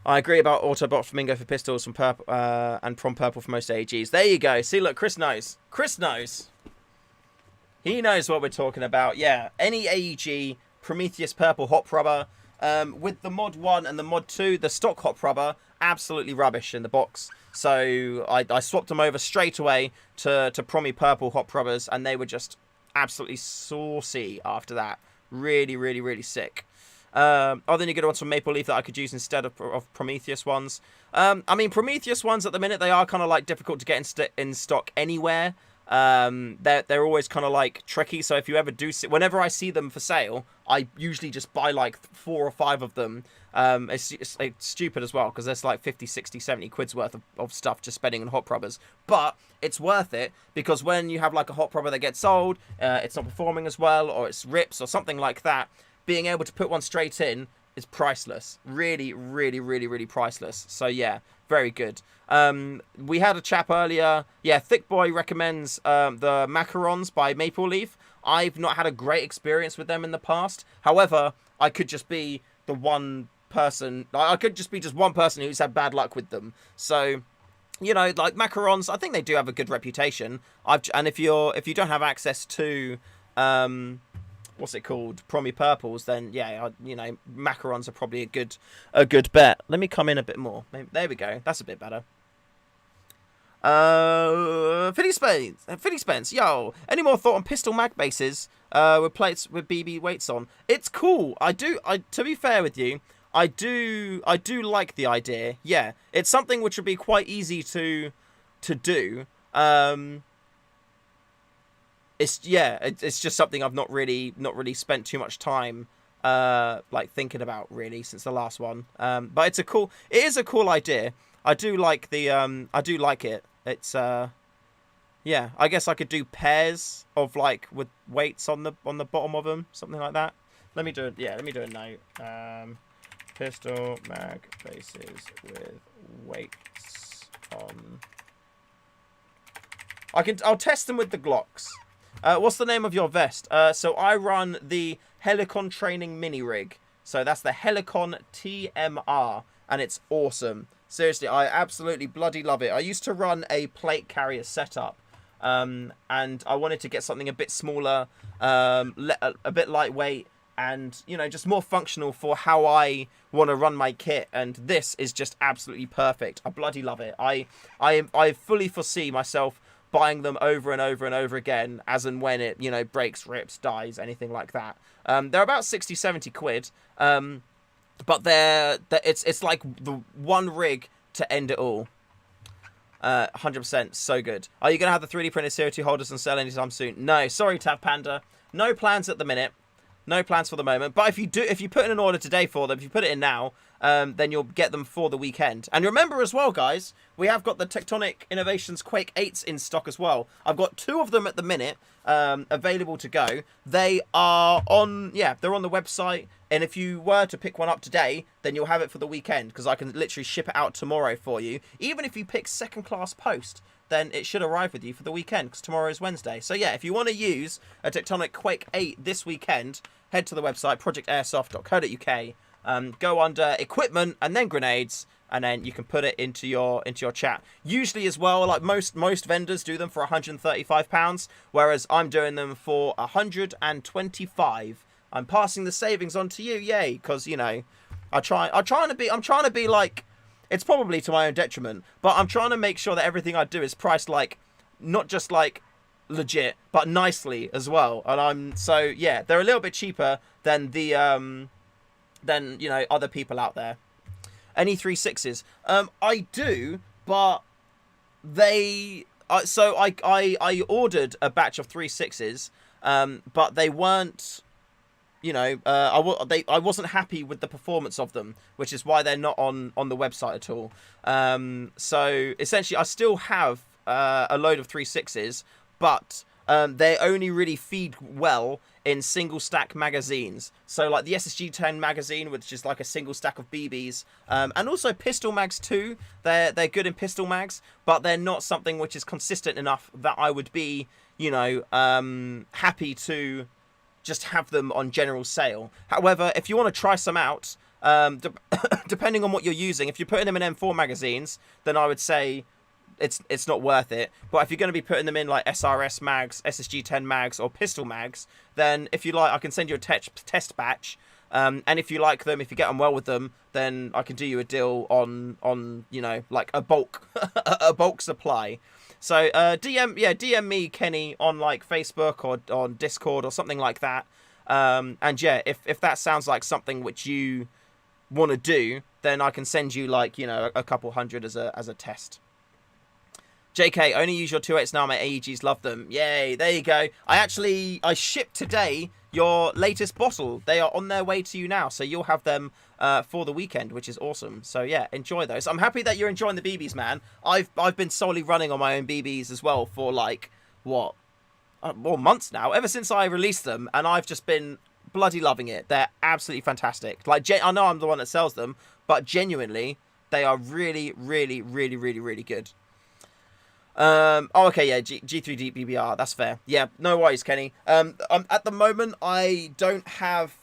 I agree about Autobot Flamingo for pistols from purple and Prom Purple for most AEGs. There you go. See, look, Chris knows. Chris knows. He knows what we're talking about. Yeah, any AEG Prometheus purple hot rubber. With the mod 1 and the mod 2, the stock hot rubber, absolutely rubbish in the box. So I swapped them over straight away to Promi purple hot rubbers, and they were just absolutely saucy after that. Really, really, really sick. Then you get on some Maple Leaf that I could use instead of Prometheus ones. I mean, Prometheus ones at the minute, they are kind of like difficult to get in stock anywhere. They're always kind of like tricky. So if you ever do see, whenever I see them for sale, I usually just buy like 4 or 5 of them. It's stupid as well because there's like 50, 60, 70 quid's worth of stuff just spending on hot rubbers. But it's worth it because when you have like a hot rubber that gets sold, it's not performing as well, or it's rips or something like that, being able to put one straight in is priceless. Really, really, really, really priceless. So yeah, very good. We had a chap earlier. Yeah, Thick Boy recommends the macarons by Maple Leaf. I've not had a great experience with them in the past. However, I could just be the one person. I could just be just one person who's had bad luck with them. So, you know, like macarons, I think they do have a good reputation. And if you don't have access to what's it called, Promi purples, then yeah, you know, macarons are probably a good bet. Let me come in a bit more. Maybe, there we go. That's a bit better. Philly Spence, yo. Any more thought on pistol mag bases with plates with BB weights on? It's cool. To be fair with you, I do like the idea. Yeah, it's something which would be quite easy to do. It's just something I've not really spent too much time like thinking about really since the last one. But it is a cool idea. I do like it. It's yeah, I guess I could do pairs of like with weights on the bottom of them, something like that. Let me do a note. Pistol mag bases with weights on. I'll test them with the Glocks. What's the name of your vest? So I run the Helicon Training Mini Rig. So that's the Helicon TMR, and it's awesome. Seriously, I absolutely bloody love it. I used to run a plate carrier setup, and I wanted to get something a bit smaller, a bit lightweight, and, you know, just more functional for how I want to run my kit. And this is just absolutely perfect. I bloody love it. I fully foresee myself buying them over and over and over again as and when it, you know, breaks, rips, dies, anything like that. They're about 60, 70 quid. But it's like the one rig to end it all. 100%, so good. Are you going to have the 3D printed CO2 holders and sell anytime soon? No, sorry, Tav Panda. No plans at the minute. No plans for the moment. But if you put in an order today for them, if you put it in now, then you'll get them for the weekend. And remember as well, guys, we have got the Tectonic Innovations Quake 8s in stock as well. I've got 2 of them at the minute available to go. They are on, they're on the website. And if you were to pick one up today, then you'll have it for the weekend, because I can literally ship it out tomorrow for you. Even if you pick second class post, then it should arrive with you for the weekend, because tomorrow is Wednesday. So yeah, if you want to use a Tectonic Quake 8 this weekend, head to the website, projectairsoft.co.uk, go under equipment and then grenades, and then you can put it into your chat. Usually as well, like most vendors do them for £135, whereas I'm doing them for £125. I'm passing the savings on to you, yay, because, you know, I'm trying to be like, it's probably to my own detriment, but I'm trying to make sure that everything I do is priced like, not just like legit, but nicely as well. And they're a little bit cheaper than the than, you know, other people out there. Any 3.6s? I do, but they so I ordered a batch of 3.6s, but they weren't, you know, I wasn't happy with the performance of them, which is why they're not on the website at all. So essentially, I still have a load of 3.6s, but they only really feed well in single stack magazines. So like the SSG-10 magazine, which is like a single stack of BBs, and also pistol mags too. They're good in pistol mags, but they're not something which is consistent enough that I would be, you know, happy to just have them on general sale. However, if you want to try some out, depending on what you're using, if you're putting them in M4 magazines, then I would say it's not worth it. But if you're going to be putting them in like SRS mags, SSG-10 mags, or pistol mags, then if you like, I can send you a test batch. And if you like them, if you get on well with them, then I can do you a deal on you know, like a bulk a bulk supply. So DM me, Kenny, on like Facebook or on Discord or something like that. And yeah, if that sounds like something which you want to do, then I can send you like, you know, a couple hundred as a test. JK, only use your 2.8s now. My Aegs love them. Yay, there you go. I shipped today your latest bottle. They are on their way to you now, so you'll have them for the weekend, which is awesome. So yeah, enjoy those. I'm happy that you're enjoying the BBs, man. I've been solely running on my own BBs as well for like what, more months now, ever since I released them, and I've just been bloody loving it. They're absolutely fantastic. Like, I know I'm the one that sells them, but genuinely, they are really, really, really, really, really good. Oh, okay, yeah, G3 DBR, that's fair. Yeah, no worries, Kenny. At the moment, I don't have,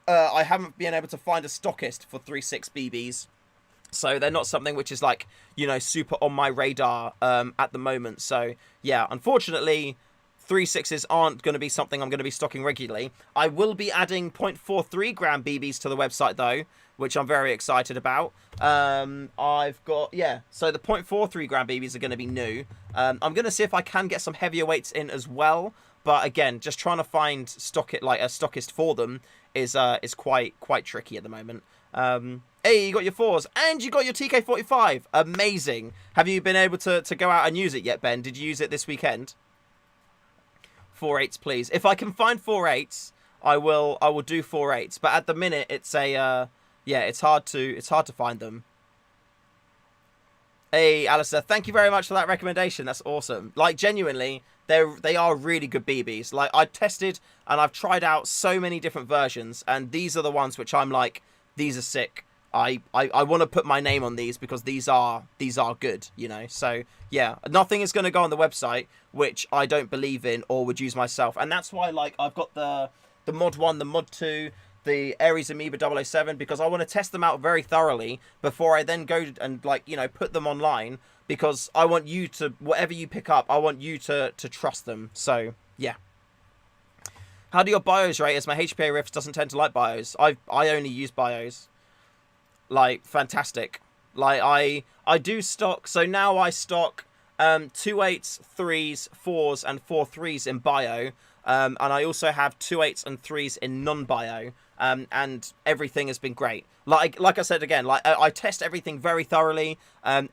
I haven't been able to find a stockist for 3.6 BBs. So they're not something which is like, you know, super on my radar at the moment. So yeah, unfortunately, 3.6s aren't going to be something I'm going to be stocking regularly. I will be adding 0.43 gram BBs to the website though, which I'm very excited about. I've got, yeah, so the 0.43 gram BBs are going to be new. I'm going to see if I can get some heavier weights in as well. But again, just trying to find like a stockist for them is quite tricky at the moment. Hey, you got your 4s and you got your TK45. Amazing. Have you been able to go out and use it yet, Ben? Did you use it this weekend? 4.8s, please. If I can find 4.8s, I will do 4.8s. But at the minute, it's a yeah, it's hard to find them. Hey, Alistair, thank you very much for that recommendation. That's awesome. Like, genuinely, they are really good BBs. Like, I tested and I've tried out so many different versions, and these are the ones which I'm like, these are sick. I want to put my name on these because these are good, you know. So yeah, nothing is going to go on the website which I don't believe in or would use myself, and that's why like I've got the mod 1, the mod 2, the Ares Amoeba 007, because I want to test them out very thoroughly before I then go and, like, you know, put them online, because I want you to, whatever you pick up, I want you to trust them. So yeah. How do your bios rate? As my HPA riffs doesn't tend to like bios. I only use bios. Like, fantastic. Like, I do stock, so now I stock 2.8s, 3s, 4s, and 4.3s in bio. And I also have 2.8s and 3s in non-bio. And everything has been great. Like I said again, like I test everything very thoroughly.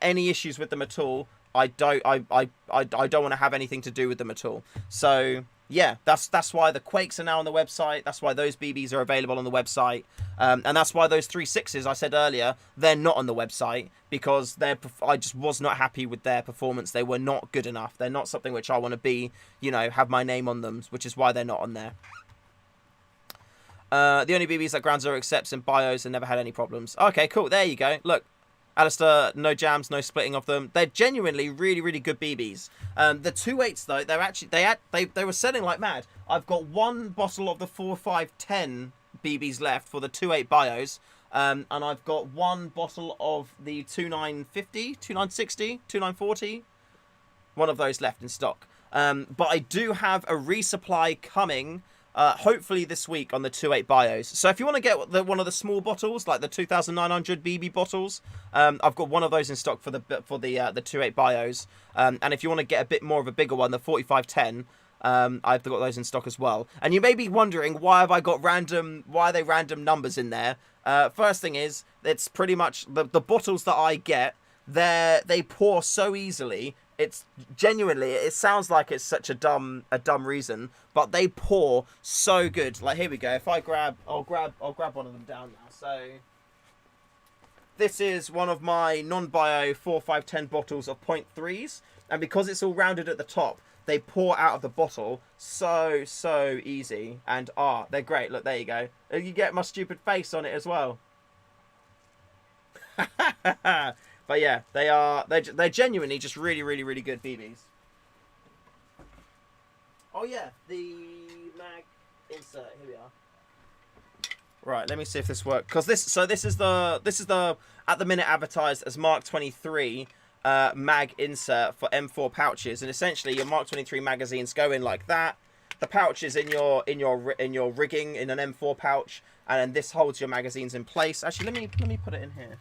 Any issues with them at all, I don't want to have anything to do with them at all. So yeah, that's why the Quakes are now on the website. That's why those BBs are available on the website. And that's why those 3.6s I said earlier, they're not on the website, because I just was not happy with their performance. They were not good enough. They're not something which I want to be, you know, have my name on them, which is why they're not on there. The only BBs that Ground Zero accepts in bios and never had any problems. Okay, cool. There you go. Look, Alistair, no jams, no splitting of them. They're genuinely really, really good BBs. The 2.8s though, they're actually they were selling like mad. I've got one bottle of the 4.510 BBs left for the 2.8 bios, and I've got one bottle of the 2.950, 2.960, 2.940. One of those left in stock. But I do have a resupply coming. Hopefully this week on the 2.8 bios. So if you want to get one of the small bottles, like the 2,900 BB bottles, I've got one of those in stock for the 2.8 bios. And if you want to get a bit more of a bigger one, the 4510, I've got those in stock as well. And you may be wondering, why are they random numbers in there? First thing is, it's pretty much the bottles that I get, they pour so easily. It's genuinely, it sounds like it's such a dumb reason, but they pour so good. Like, here we go. If I'll grab one of them down now. So this is one of my non-bio 4.510 bottles of 0.3s, and because it's all rounded at the top, they pour out of the bottle so easy, and they're great. Look, there you go. You get my stupid face on it as well. But yeah, they're genuinely just really, really, really good BBs. Oh yeah, the mag insert. Here we are. Right, let me see if this works. Because this is the at the minute advertised as Mark 23. mag insert for M4 pouches, and essentially your Mark 23 magazines go in like that. The pouch is in your rigging in an M4 pouch, and then this holds your magazines in place. Actually, let me put it in here.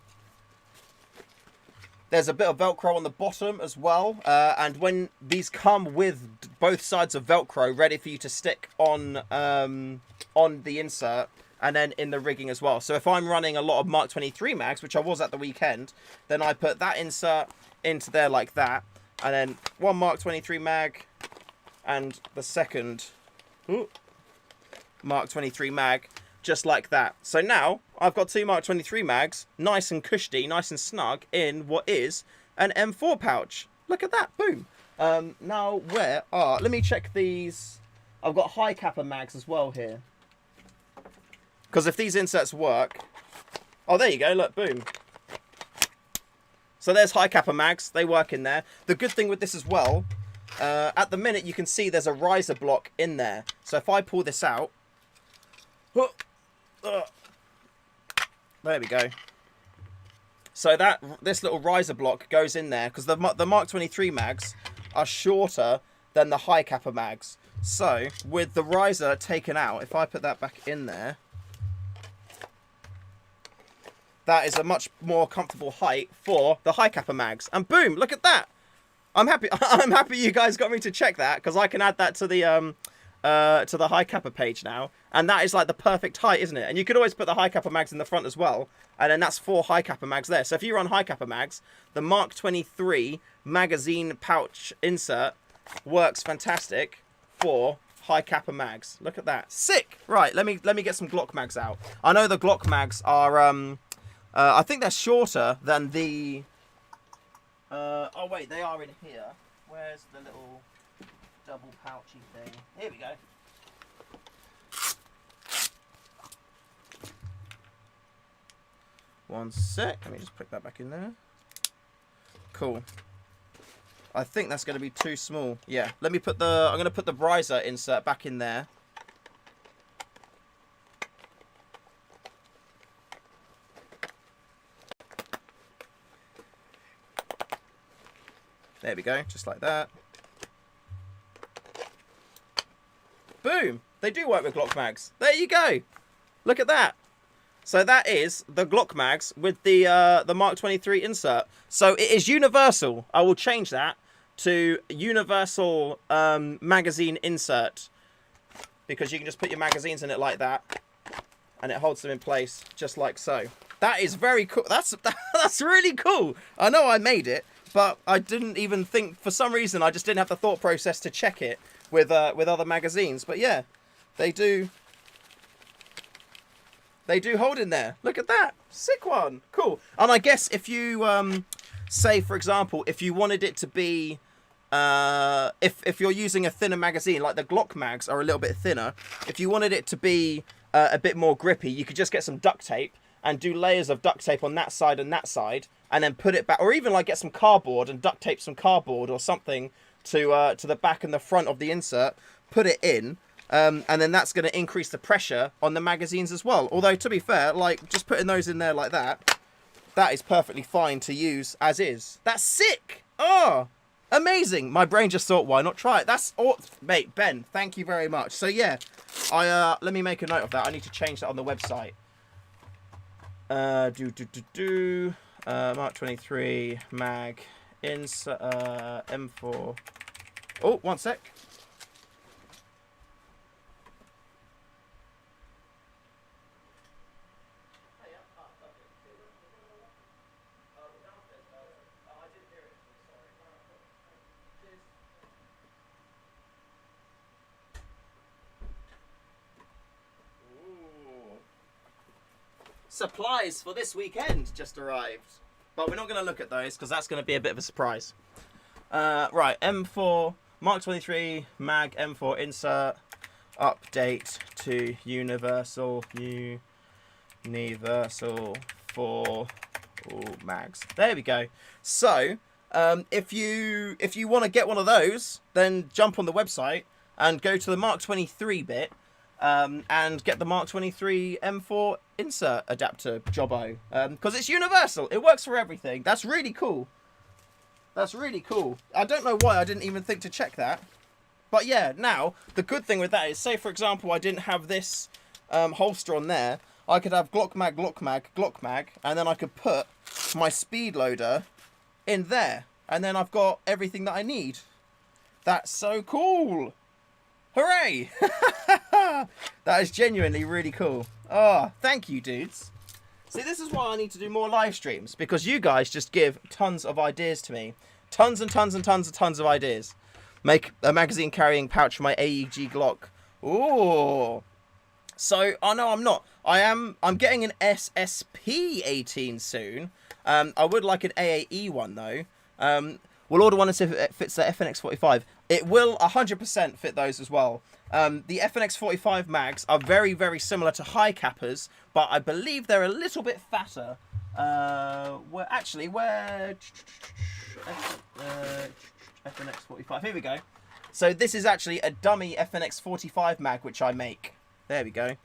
There's a bit of Velcro on the bottom as well, and when these come with both sides of Velcro ready for you to stick on the insert, and then in the rigging as well. So if I'm running a lot of Mark 23 mags, which I was at the weekend, then I put that insert into there like that, and then one Mark 23 mag, and the second Mark 23 mag, just like that. So now I've got two Mark 23 mags, nice and cushy, nice and snug, in what is an M4 pouch. Look at that, boom. Now where are, let me check these. I've got high capper mags as well here. Because if these inserts work, oh, there you go, look, boom. So there's high capper mags, they work in there. The good thing with this as well, at the minute you can see there's a riser block in there. So if I pull this out, there we go. So this little riser block goes in there because the Mark 23 mags are shorter than the high capper mags. So with the riser taken out, if I put that back in there, that is a much more comfortable height for the high capper mags. And boom, look at that. I'm happy. I'm happy you guys got me to check that, because I can add that to the high capper page now, and that is like the perfect height, isn't it? And you could always put the high capper mags in the front as well, and then that's 4 high capper mags there. So if you run high capper mags, the Mark 23 magazine pouch insert works fantastic for high capper mags. Look at that, sick. Right, let me get some Glock mags out. I know the Glock mags are I think they're shorter than the oh wait, they are in here. Where's the little double pouchy thing? Here we go. One sec, let me just put that back in there. Cool. I think that's going to be too small. Yeah, let me put I'm going to put the riser insert back in there. There we go, just like that. Boom! They do work with Glock mags. There you go. Look at that. So that is the Glock mags with the Mark 23 insert. So it is universal. I will change that to universal magazine insert, because you can just put your magazines in it like that, and it holds them in place just like so. That is very cool. That's really cool. I know I made it, but I didn't even think, for some reason, I just didn't have the thought process to check it with other magazines. But yeah, they do hold in there. Look at that. Sick one. Cool. And I guess if you, say, for example, if you wanted it to be, if you're using a thinner magazine, like the Glock mags are a little bit thinner, if you wanted it to be a bit more grippy, you could just get some duct tape and do layers of duct tape on that side, and then put it back, or even like get some cardboard and duct tape some cardboard or something to the back and the front of the insert, put it in, and then that's going to increase the pressure on the magazines as well. Although, to be fair, like, just putting those in there like that, that is perfectly fine to use as is. That's sick. Oh, amazing. My brain just thought, why not try it? That's mate, Ben, thank you very much. So yeah, let me make a note of that. I need to change that on the website. Mark 23 mag insert M4. Oh, one sec. Supplies for this weekend just arrived, but we're not going to look at those because that's going to be a bit of a surprise. Right, M4 Mark 23 mag M4 insert update to universal for all mags. There we go. So if you want to get one of those, then jump on the website and go to the Mark 23 bit. And get the Mark 23 M4 insert adapter jobbo, because it's universal. It works for everything. That's really cool. That's really cool. I don't know why I didn't even think to check that. But yeah, now, the good thing with that is, say for example, I didn't have this holster on there, I could have Glock mag, Glock mag, Glock mag, and then I could put my speed loader in there. And then I've got everything that I need. That's so cool. Hooray! That is genuinely really cool. Oh, thank you, dudes. See, this is why I need to do more live streams, because you guys just give tons of ideas to me. Tons and tons and tons and tons of ideas. Make a magazine carrying pouch for my Aeg Glock. Ooh. So, oh no, I'm not. I'm getting an SSP 18 soon. I would like an AAE one though. We'll order one and see if it fits the FNX 45. It will 100% fit those as well. The FNX 45 mags are very, very similar to high cappers, but I believe they're a little bit fatter. Where FNX 45. Here we go. So this is actually a dummy FNX 45 mag which I make. There we go.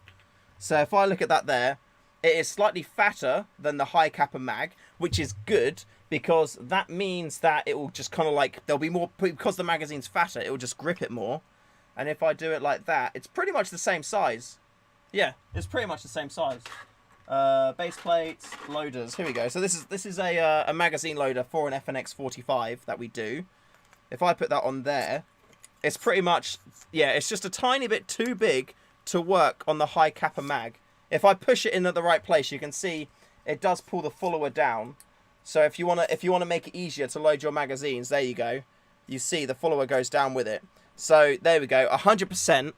So if I look at that there, it is slightly fatter than the high capper mag, which is good because that means that it will just kind of like, there'll be more, because the magazine's fatter, it will just grip it more. And if I do it like that, it's pretty much the same size. Yeah, it's pretty much the same size. Base plates, loaders. Here we go. So this is a magazine loader for an FNX 45 that we do. If I put that on there, it's pretty much, yeah, it's just a tiny bit too big to work on the high capper mag. If I push it in at the right place, you can see it does pull the follower down. So if you wanna make it easier to load your magazines, there you go. You see the follower goes down with it. So there we go. 100%.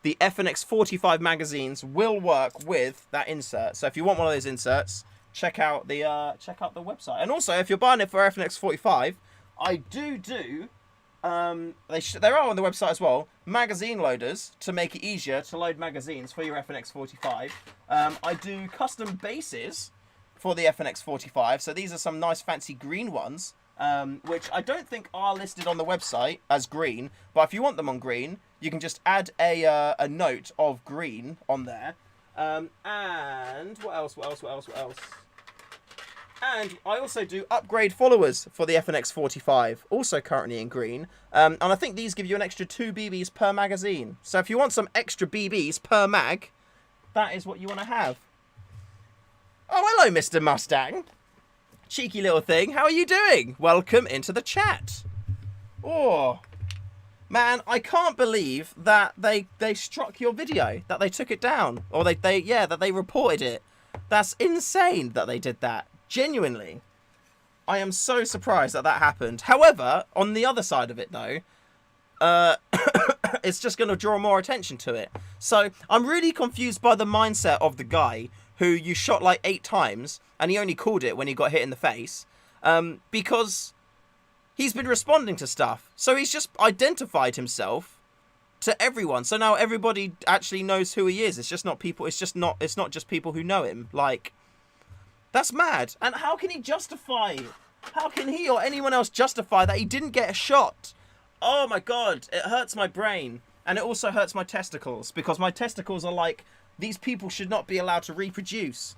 The FNX 45 magazines will work with that insert. So if you want one of those inserts, check out the website. And also, if you're buying it for FNX 45, I do. There are on the website as well, magazine loaders to make it easier to load magazines for your FNX 45. I do custom bases for the FNX 45. So these are some nice fancy green ones, which I don't think are listed on the website as green. But if you want them on green, you can just add a note of green on there. And what else? And I also do upgrade followers for the FNX 45, also currently in green. And I think these give you an extra 2 BBs per magazine. So if you want some extra BBs per mag, that is what you want to have. Oh, hello, Mr. Mustang. Cheeky little thing. How are you doing? Welcome into the chat. Oh, man, I can't believe that they struck your video, that they took it down, or that they reported it. That's insane that they did that. Genuinely, I am so surprised that happened. However, on the other side of it, though, it's just going to draw more attention to it. So I'm really confused by the mindset of the guy who you shot like 8 times, and he only called it when he got hit in the face, because he's been responding to stuff. So he's just identified himself to everyone. So now everybody actually knows who he is. It's just not people. It's not just people who know him. Like, that's mad. And how can he justify? How can he or anyone else justify that he didn't get a shot? Oh my God, it hurts my brain. And it also hurts my testicles, because my testicles are like, these people should not be allowed to reproduce.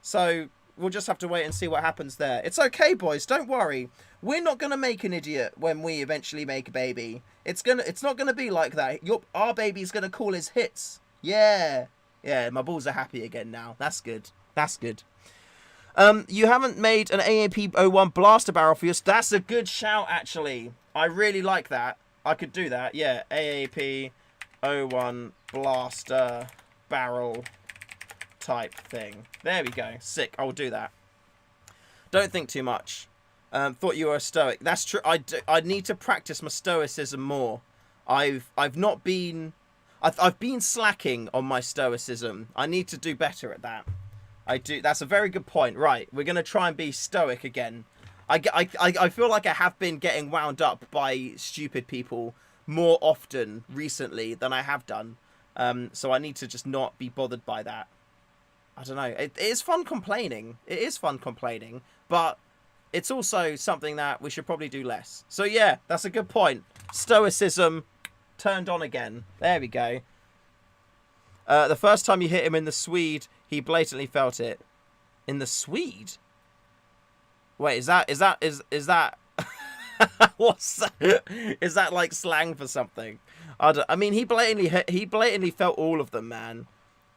So we'll just have to wait and see what happens there. It's okay, boys, don't worry. We're not going to make an idiot when we eventually make a baby. It's not going to be like that. Our baby's going to call his hits. Yeah. Yeah, my balls are happy again now. That's good. That's good. You haven't made an AAP-01 blaster barrel for yours. That's a good shout, actually. I really like that. I could do that. Yeah, AAP-01 blaster barrel type thing. There we go. Sick. I will do that. Don't think too much. Thought you were a stoic. That's true. I need to practice my stoicism more. I've been slacking on my stoicism. I need to do better at that. I do. That's a very good point. Right, we're gonna try and be stoic again. I feel like I have been getting wound up by stupid people more often recently than I have done. So I need to just not be bothered by that. I don't know. It is fun complaining. It is fun complaining, but it's also something that we should probably do less. So yeah, that's a good point. Stoicism turned on again. There we go. The first time you hit him in the Swede, he blatantly felt it. In the Swede? Wait, is that What's that? Is that like slang for something? I mean, he blatantly felt all of them, man.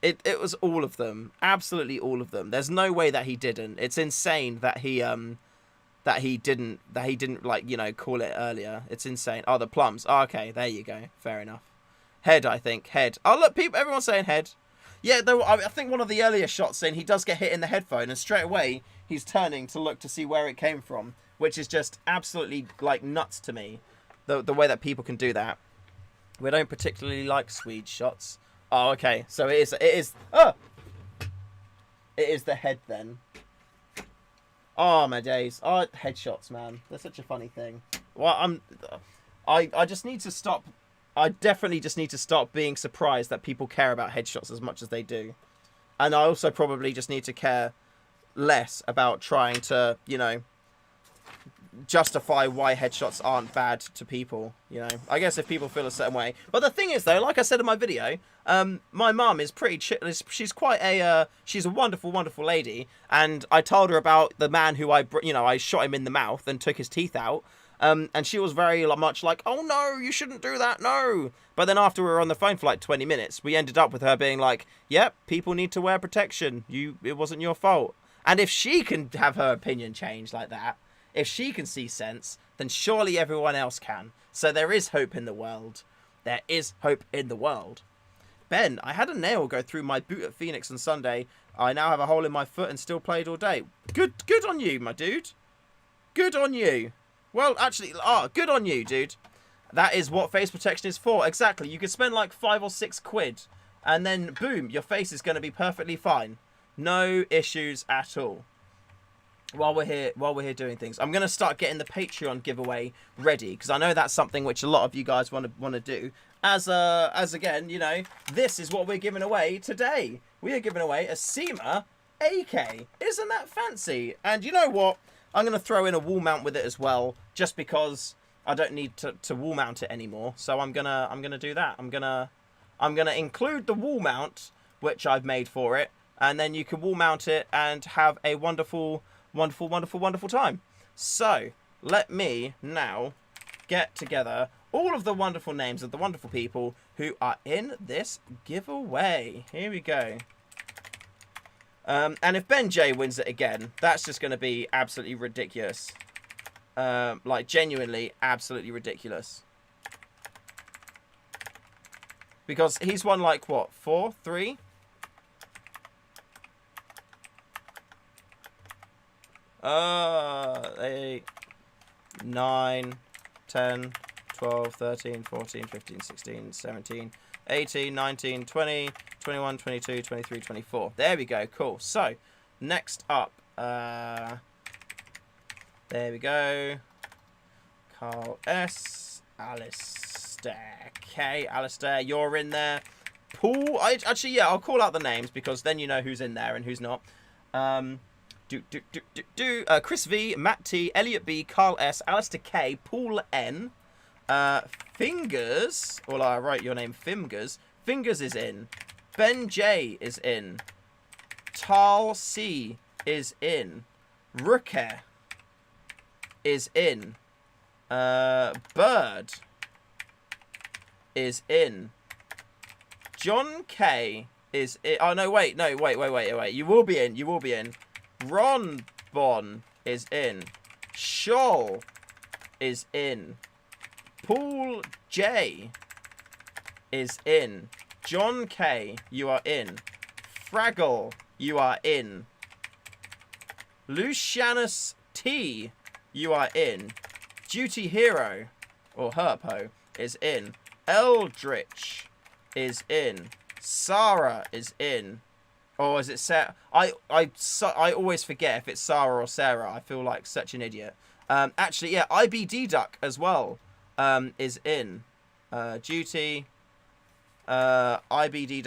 It was all of them, absolutely all of them. There's no way that he didn't. It's insane that he didn't like, you know, call it earlier. It's insane. Oh, the plums. Oh, okay, there you go. Fair enough. Head, I think. Head. Oh, look, people, everyone's saying head. Yeah, though, I think one of the earlier shots in, he does get hit in the headphone, and straight away he's turning to look to see where it came from, which is just absolutely like nuts to me. The way that people can do that. We don't particularly like Swede shots. Oh, okay. So it is. Oh, it is the head then. Oh my days. Oh, headshots, man. They're such a funny thing. Well, I just need to stop. I definitely just need to stop being surprised that people care about headshots as much as they do. And I also probably just need to care less about trying to, you know, justify why headshots aren't bad to people, you know. I guess if people feel a certain way. But the thing is, though, like I said in my video, my mum is pretty she's quite a she's a wonderful, wonderful lady, and I told her about the man who I shot him in the mouth and took his teeth out. And she was very much like, oh no, you shouldn't do that, no. But then after we were on the phone for like 20 minutes, we ended up with her being like, yep, people need to wear protection. It wasn't your fault. And if she can have her opinion change like that, if she can see sense, then surely everyone else can. So there is hope in the world. There is hope in the world. Ben, I had a nail go through my boot at Phoenix on Sunday. I now have a hole in my foot and still played all day. Good on you, my dude. Good on you. Well, actually, good on you, dude. That is what face protection is for. Exactly. You could spend like 5 or 6 quid, and then boom, your face is going to be perfectly fine. No issues at all. While we're here doing things, I'm going to start getting the Patreon giveaway ready, because I know that's something which a lot of you guys want to do. As again, you know, this is what we're giving away today. We are giving away a SEMA AK. Isn't that fancy? And you know what? I'm going to throw in a wall mount with it as well, just because I don't need to wall mount it anymore. So I'm gonna do that. I'm gonna include the wall mount which I've made for it, and then you can wall mount it and have a wonderful, wonderful, wonderful, wonderful time. So let me now get together all of the wonderful names of the wonderful people who are in this giveaway. Here we go. And if Ben J wins it again, that's just going to be absolutely ridiculous. Like, genuinely, absolutely ridiculous. Because he's won, like, what, 4? 3? Eight, 9, 10, 12, 13, 14, 15, 16, 17, 18, 19, 20, 21, 22, 23, 24. There we go. Cool. So, next up. There we go. Carl S. Alistair K. Alistair, you're in there. Paul. Actually, yeah, I'll call out the names because then you know who's in there and who's not. Chris V, Matt T, Elliot B, Carl S, Alistair K, Paul N, Fingers, well, I wrote your name, Fingers. Fingers is in. Ben J is in. Tal C is in. Ruke is in. Bird is in. John K is in. Oh, no, wait. You will be in. You will be in. Ron Bon is in. Shoal is in. Paul J is in. John K, you are in. Fraggle, you are in. Lucianus T, you are in. Duty Hero, or Herpo, is in. Eldritch is in. Sarah is in. Or is it Sarah? I always forget if it's Sarah or Sarah. I feel like such an idiot. Actually, yeah, IBD Duck as well is in. Duty. IBD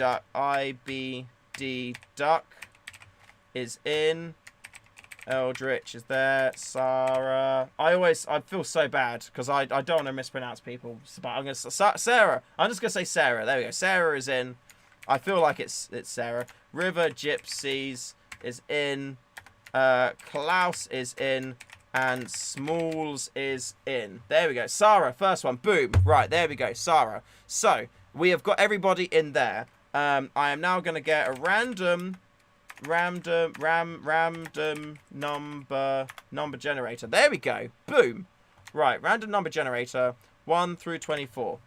Duck is in. Eldritch is there. Sarah. I feel so bad because I don't want to mispronounce people. But I'm gonna Sarah. I'm just gonna say Sarah. There we go. Sarah is in. I feel like it's Sarah. River Gypsies is in. Klaus is in. And Smalls is in. There we go. Sarah, first one. Boom. Right, there we go. Sarah. So, we have got everybody in there. I am now going to get a random number generator. There we go. Boom. Right, random number generator. 1 through 24.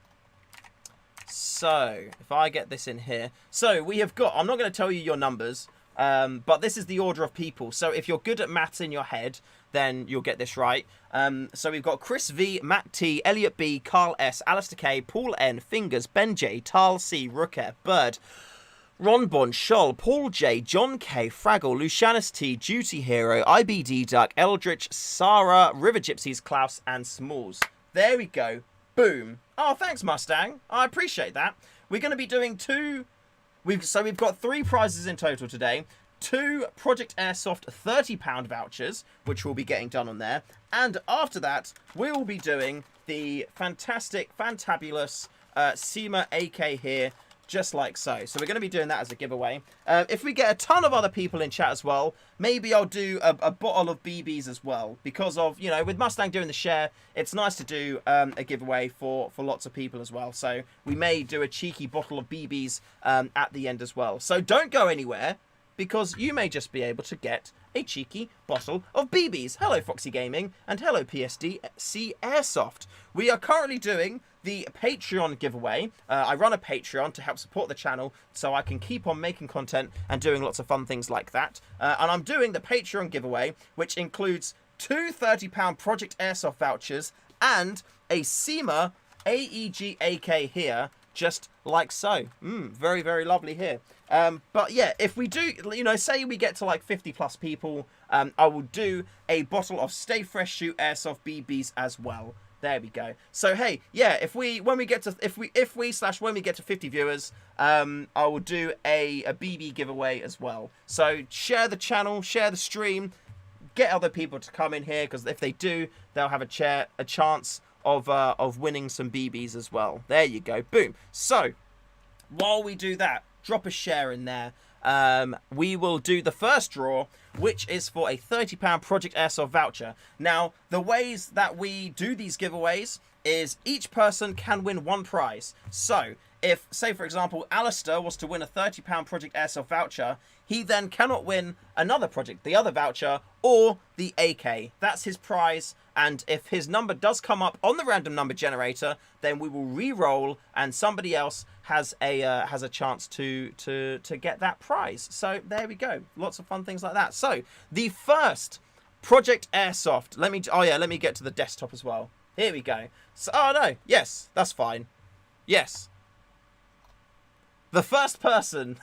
So, if I get this in here. So, we have got... I'm not going to tell you your numbers. But this is the order of people. So if you're good at maths in your head, then you'll get this right. So we've got Chris V, Matt T, Elliot B, Carl S, Alistair K, Paul N, Fingers, Ben J, Tal C, Rooker, Bird, Ron Bon, Scholl, Paul J, John K, Fraggle, Lucianus T, Duty Hero, IBD Duck, Eldritch, Sarah, River Gypsies, Klaus, and Smalls. There we go. Boom. Oh, thanks, Mustang. I appreciate that. We're going to be doing two... So we've got 3 prizes in total today. 2 Project Airsoft £30 vouchers, which we'll be getting done on there. And after that, we will be doing the fantastic, fantabulous SEMA AK here, just like so. So we're going to be doing that as a giveaway. If we get a ton of other people in chat as well, maybe I'll do a bottle of BBs as well. Because of, you know, with Mustang doing the share, it's nice to do a giveaway for lots of people as well. So we may do a cheeky bottle of BBs at the end as well. So don't go anywhere, because you may just be able to get a cheeky bottle of BBs. Hello, Foxy Gaming, and hello, PSDC Airsoft. We are currently doing the Patreon giveaway. I run a Patreon to help support the channel so I can keep on making content and doing lots of fun things like that. And I'm doing the Patreon giveaway, which includes 2 £30 Project Airsoft vouchers and a SEMA Aeg AK here, just like so. Very, very lovely here. But yeah, if we do, you know, say we get to like 50 plus people, I will do a bottle of Stay Fresh Shoot Airsoft BBs as well. There we go. So hey, yeah, when we get to 50 viewers, I will do a BB giveaway as well. So share the channel, share the stream, get other people to come in here, because if they do, they'll have a chance of winning some BBs as well. There you go. Boom. So while we do that, drop a share in there. We will do the first draw, which is for a £30 Project Airsoft voucher. Now, the ways that we do these giveaways is each person can win 1 prize. So, if, say for example, Alistair was to win a £30 Project Airsoft voucher, he then cannot win another project, the other voucher, or the AK. That's his prize, and if his number does come up on the random number generator, then we will re-roll, and somebody else has a chance to get that prize. So there we go. Lots of fun things like that. So the first Project Airsoft. Let me get to the desktop as well. Here we go. So, oh no, yes, that's fine. Yes. The first person,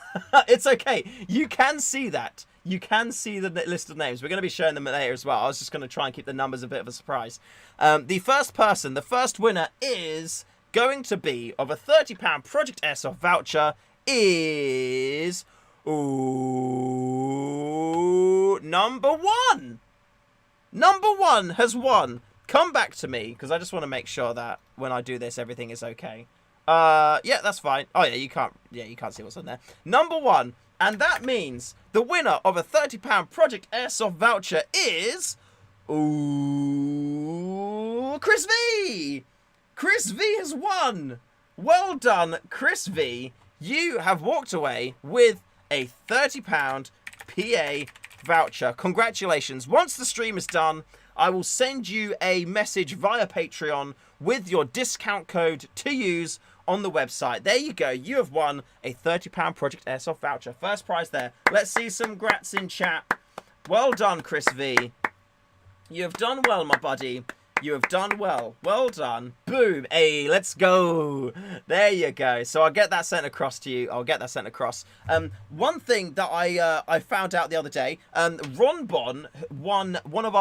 it's okay. You can see that. You can see the list of names. We're going to be showing them later as well. I was just going to try and keep the numbers a bit of a surprise. The first person, the first winner is going to be, of a £30 Project Airsoft voucher, is... Ooh, number 1. Number 1 has won. Come back to me, because I just want to make sure that when I do this, everything is okay. Yeah, that's fine. Oh yeah, you can't see what's on there. Number 1, and that means the winner of a £30 Project Airsoft voucher is... Ooh, Chris V! Chris V has won! Well done, Chris V. You have walked away with a £30 PA voucher. Congratulations. Once the stream is done, I will send you a message via Patreon with your discount code to use on the website. There you go. You have won a £30 Project Airsoft voucher. First prize there. Let's see some grats in chat. Well done, Chris V. You have done well, my buddy. You have done well. Well done. Boom. Hey, let's go. There you go. So I'll get that sent across to you. I'll get that sent across. One thing that I found out the other day, Ron Bon won one of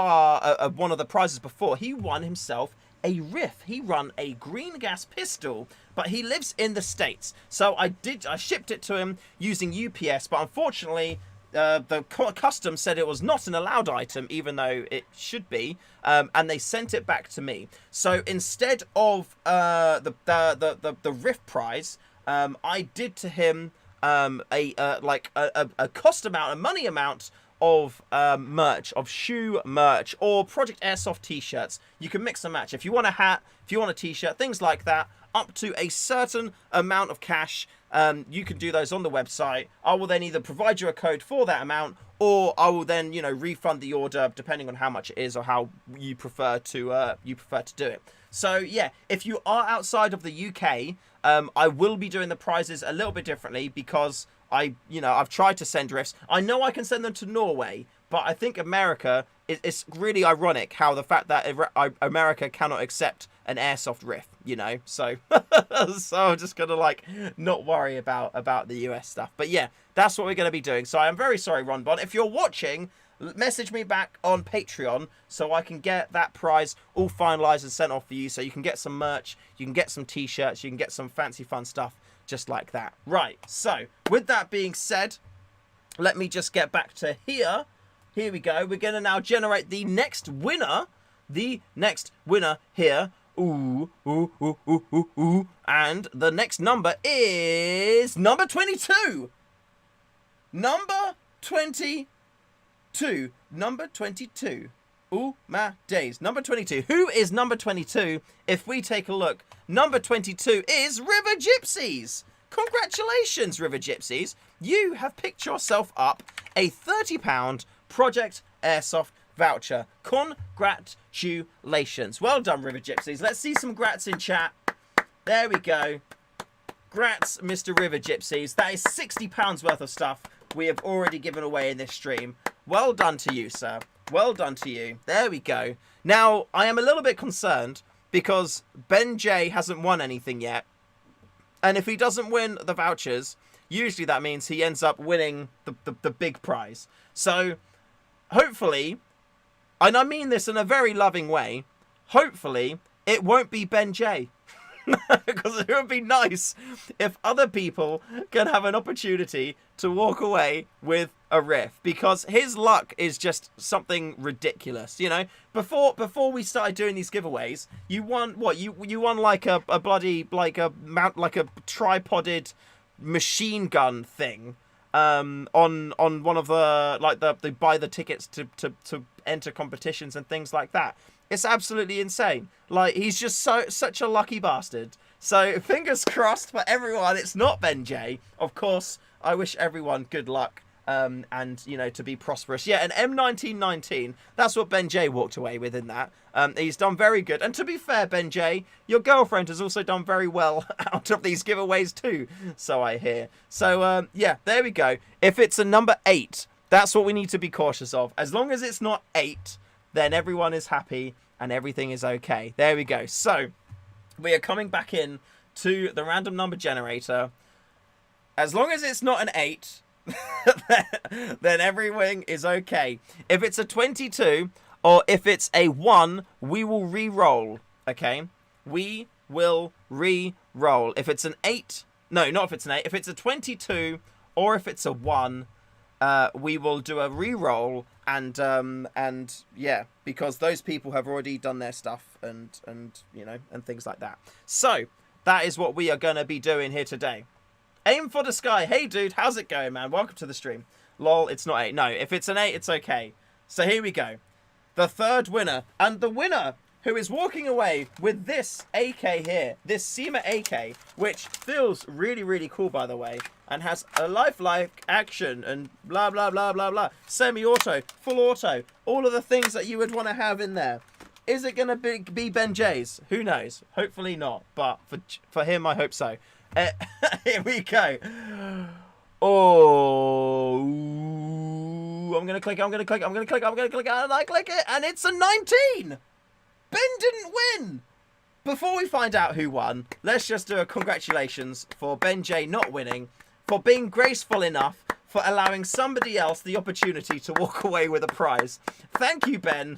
the prizes before. He won himself a Riff. He run a green gas pistol, but he lives in the States. So I shipped it to him using UPS, but unfortunately the custom said it was not an allowed item, even though it should be, and they sent it back to me. So instead of the Rift prize, I did to him a cost amount, a money amount of merch, of shoe merch, or Project Airsoft t-shirts. You can mix and match. If you want a hat, if you want a t-shirt, things like that, up to a certain amount of cash, you can do those on the website. I will then either provide you a code for that amount, or I will then, you know, refund the order depending on how much it is or how you prefer to do it. So yeah, if you are outside of the UK, I will be doing the prizes a little bit differently because I've tried to send rifts. I know I can send them to Norway, but I think America, it's really ironic how the fact that America cannot accept an airsoft rift, you know. So so I'm just gonna like not worry about the US stuff. But yeah, that's what we're gonna be doing. So I am very sorry, Ronbon. If you're watching, message me back on Patreon so I can get that prize all finalized and sent off for you, so you can get some merch, you can get some t-shirts, you can get some fancy fun stuff just like that. Right, so with that being said, let me just get back to here. Here we go. We're going to now generate the next winner. The next winner here. Ooh, ooh, ooh, ooh, ooh, ooh. And the next number is number 22. Number 22. Number 22. Ooh, my days. Number 22. Who is number 22? If we take a look, number 22 is River Gypsies. Congratulations, River Gypsies. You have picked yourself up a £30 Project Airsoft voucher. Congratulations. Well done, River Gypsies. Let's see some grats in chat. There we go. Grats, Mr. River Gypsies. That is £60 worth of stuff we have already given away in this stream. Well done to you, sir. Well done to you. There we go. Now, I am a little bit concerned because Ben J hasn't won anything yet. And if he doesn't win the vouchers, usually that means he ends up winning the big prize. So, hopefully, and I mean this in a very loving way, hopefully, it won't be Ben J. Because it would be nice if other people can have an opportunity to walk away with a riff, because his luck is just something ridiculous. You know, before we started doing these giveaways, you won what? You won like a bloody like a tripoded machine gun thing on one of the like the buy the tickets to enter competitions and things like that. It's absolutely insane. Like, he's just such a lucky bastard. So, fingers crossed for everyone. It's not Ben J. Of course, I wish everyone good luck and, you know, to be prosperous. Yeah, an M1919. That's what Ben J walked away with in that. He's done very good. And to be fair, Ben J, your girlfriend has also done very well out of these giveaways too, so I hear. So, yeah, there we go. If it's a number 8, that's what we need to be cautious of. As long as it's not 8... then everyone is happy and everything is okay. There we go. So, we are coming back in to the random number generator. As long as it's not an 8, then everything is okay. If it's a 22 or if it's a 1, we will re-roll. Okay? We will re-roll. If it's an 8, no, not if it's an 8. If it's a 22 or if it's a 1, we will do a re-roll. And yeah, because those people have already done their stuff and you know, and things like that. So that is what we are going to be doing here today. Aim for the sky. Hey dude, how's it going, man? Welcome to the stream. Lol, it's not 8. No, if it's an 8, it's okay. So here we go. The third winner, and the winner who is walking away with this AK here, this SEMA AK, which feels really, really cool, by the way, and has a lifelike action and blah, blah, blah, blah, blah. Semi-auto, full auto, all of the things that you would want to have in there. Is it going to be Ben J's? Who knows? Hopefully not, but for him, I hope so. Here we go. Oh, I'm going to click, and I click it, and it's a 19! Ben didn't win! Before we find out who won, let's just do a congratulations for Ben J not winning, for being graceful enough, for allowing somebody else the opportunity to walk away with a prize. Thank you, Ben.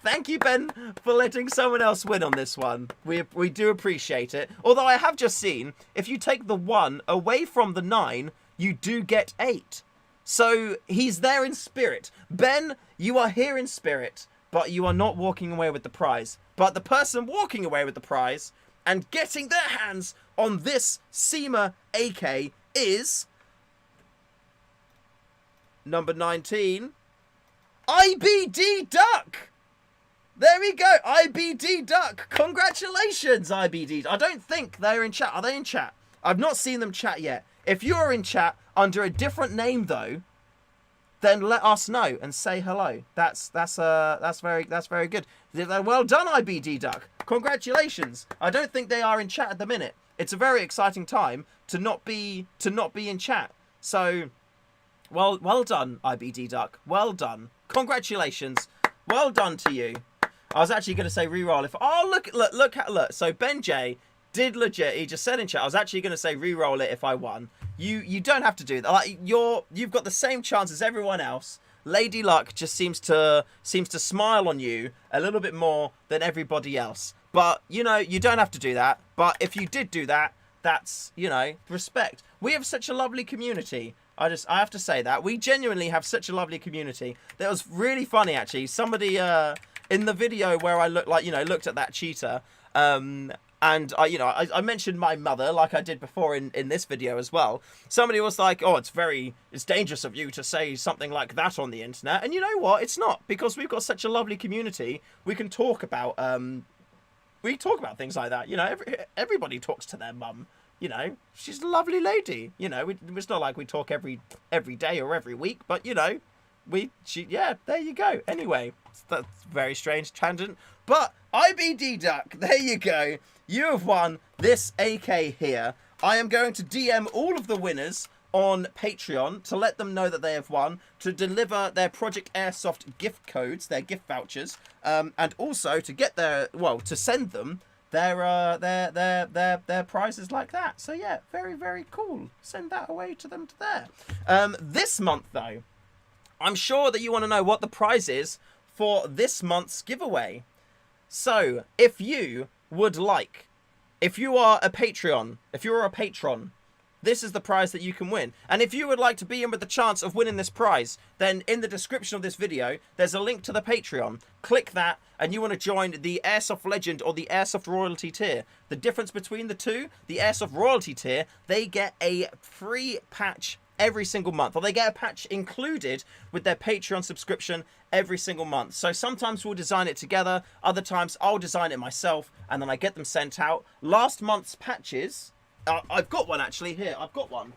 Thank you, Ben, for letting someone else win on this one. We do appreciate it. Although I have just seen, if you take the 1 away from the 9, you do get 8. So he's there in spirit. Ben, you are here in spirit, but you are not walking away with the prize. But the person walking away with the prize and getting their hands on this SEMA AK is number 19, IBD Duck. There we go, IBD Duck. Congratulations, IBD. I don't think they're in chat. Are they in chat? I've not seen them chat yet. If you are in chat under a different name though, then let us know and say hello. That's very good. Well done, IBD Duck. Congratulations. I don't think they are in chat at the minute. It's a very exciting time to not be in chat. So, well done, IBD Duck. Well done. Congratulations. Well done to you. I was actually going to say reroll if... Oh, look. So Ben J did legit. He just said in chat, I was actually going to say reroll it if I won. You don't have to do that. Like, you've got the same chance as everyone else. Lady Luck just seems to smile on you a little bit more than everybody else. But, you know, you don't have to do that. But if you did do that, that's, you know, respect. We have such a lovely community. I have to say that. We genuinely have such a lovely community. That was really funny, actually. Somebody, in the video where I looked at that cheetah, and I mentioned my mother like I did before in this video as well. Somebody was like, oh, it's dangerous of you to say something like that on the internet. And you know what? It's not, because we've got such a lovely community. We can talk about, things like that. You know, everybody talks to their mum. You know, she's a lovely lady. You know, it's not like we talk every day or every week, but you know, yeah, there you go. Anyway, that's a very strange tangent. But IBD Duck, there you go. You have won this AK here. I am going to DM all of the winners on Patreon to let them know that they have won, to deliver their Project Airsoft gift codes, their gift vouchers, and also to get to send them their prizes like that. So yeah, very, very cool. Send that away to them there. This month though, I'm sure that you want to know what the prize is for this month's giveaway. So if you are a patron, this is the prize that you can win. And if you would like to be in with the chance of winning this prize, then in the description of this video, there's a link to the Patreon. Click that, and you want to join the Airsoft Legend or the Airsoft Royalty tier. The difference between the two, the Airsoft Royalty tier, they get a free patch every single month, or they get a patch included with their Patreon subscription every single month. So sometimes we'll design it together, other times I'll design it myself, and then I get them sent out. Last month's patches... I've got one actually here. I've got one.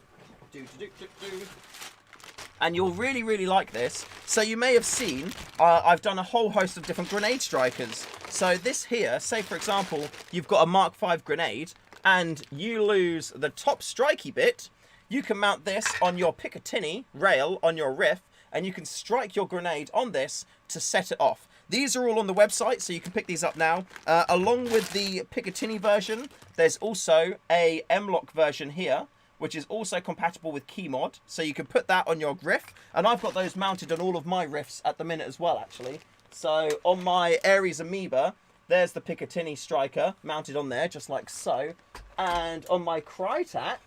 And you'll really, really like this. So you may have seen, I've done a whole host of different grenade strikers. So this here, say for example, you've got a Mark V grenade and you lose the top strikey bit, you can mount this on your Picatinny rail on your riff, and you can strike your grenade on this to set it off. These are all on the website, so you can pick these up now. Along with the Picatinny version, there's also a M-Lock version here, which is also compatible with Keymod, so you can put that on your riff. And I've got those mounted on all of my riffs at the minute as well, actually. So on my Ares Amoeba, there's the Picatinny striker mounted on there, just like so. And on my Crytac,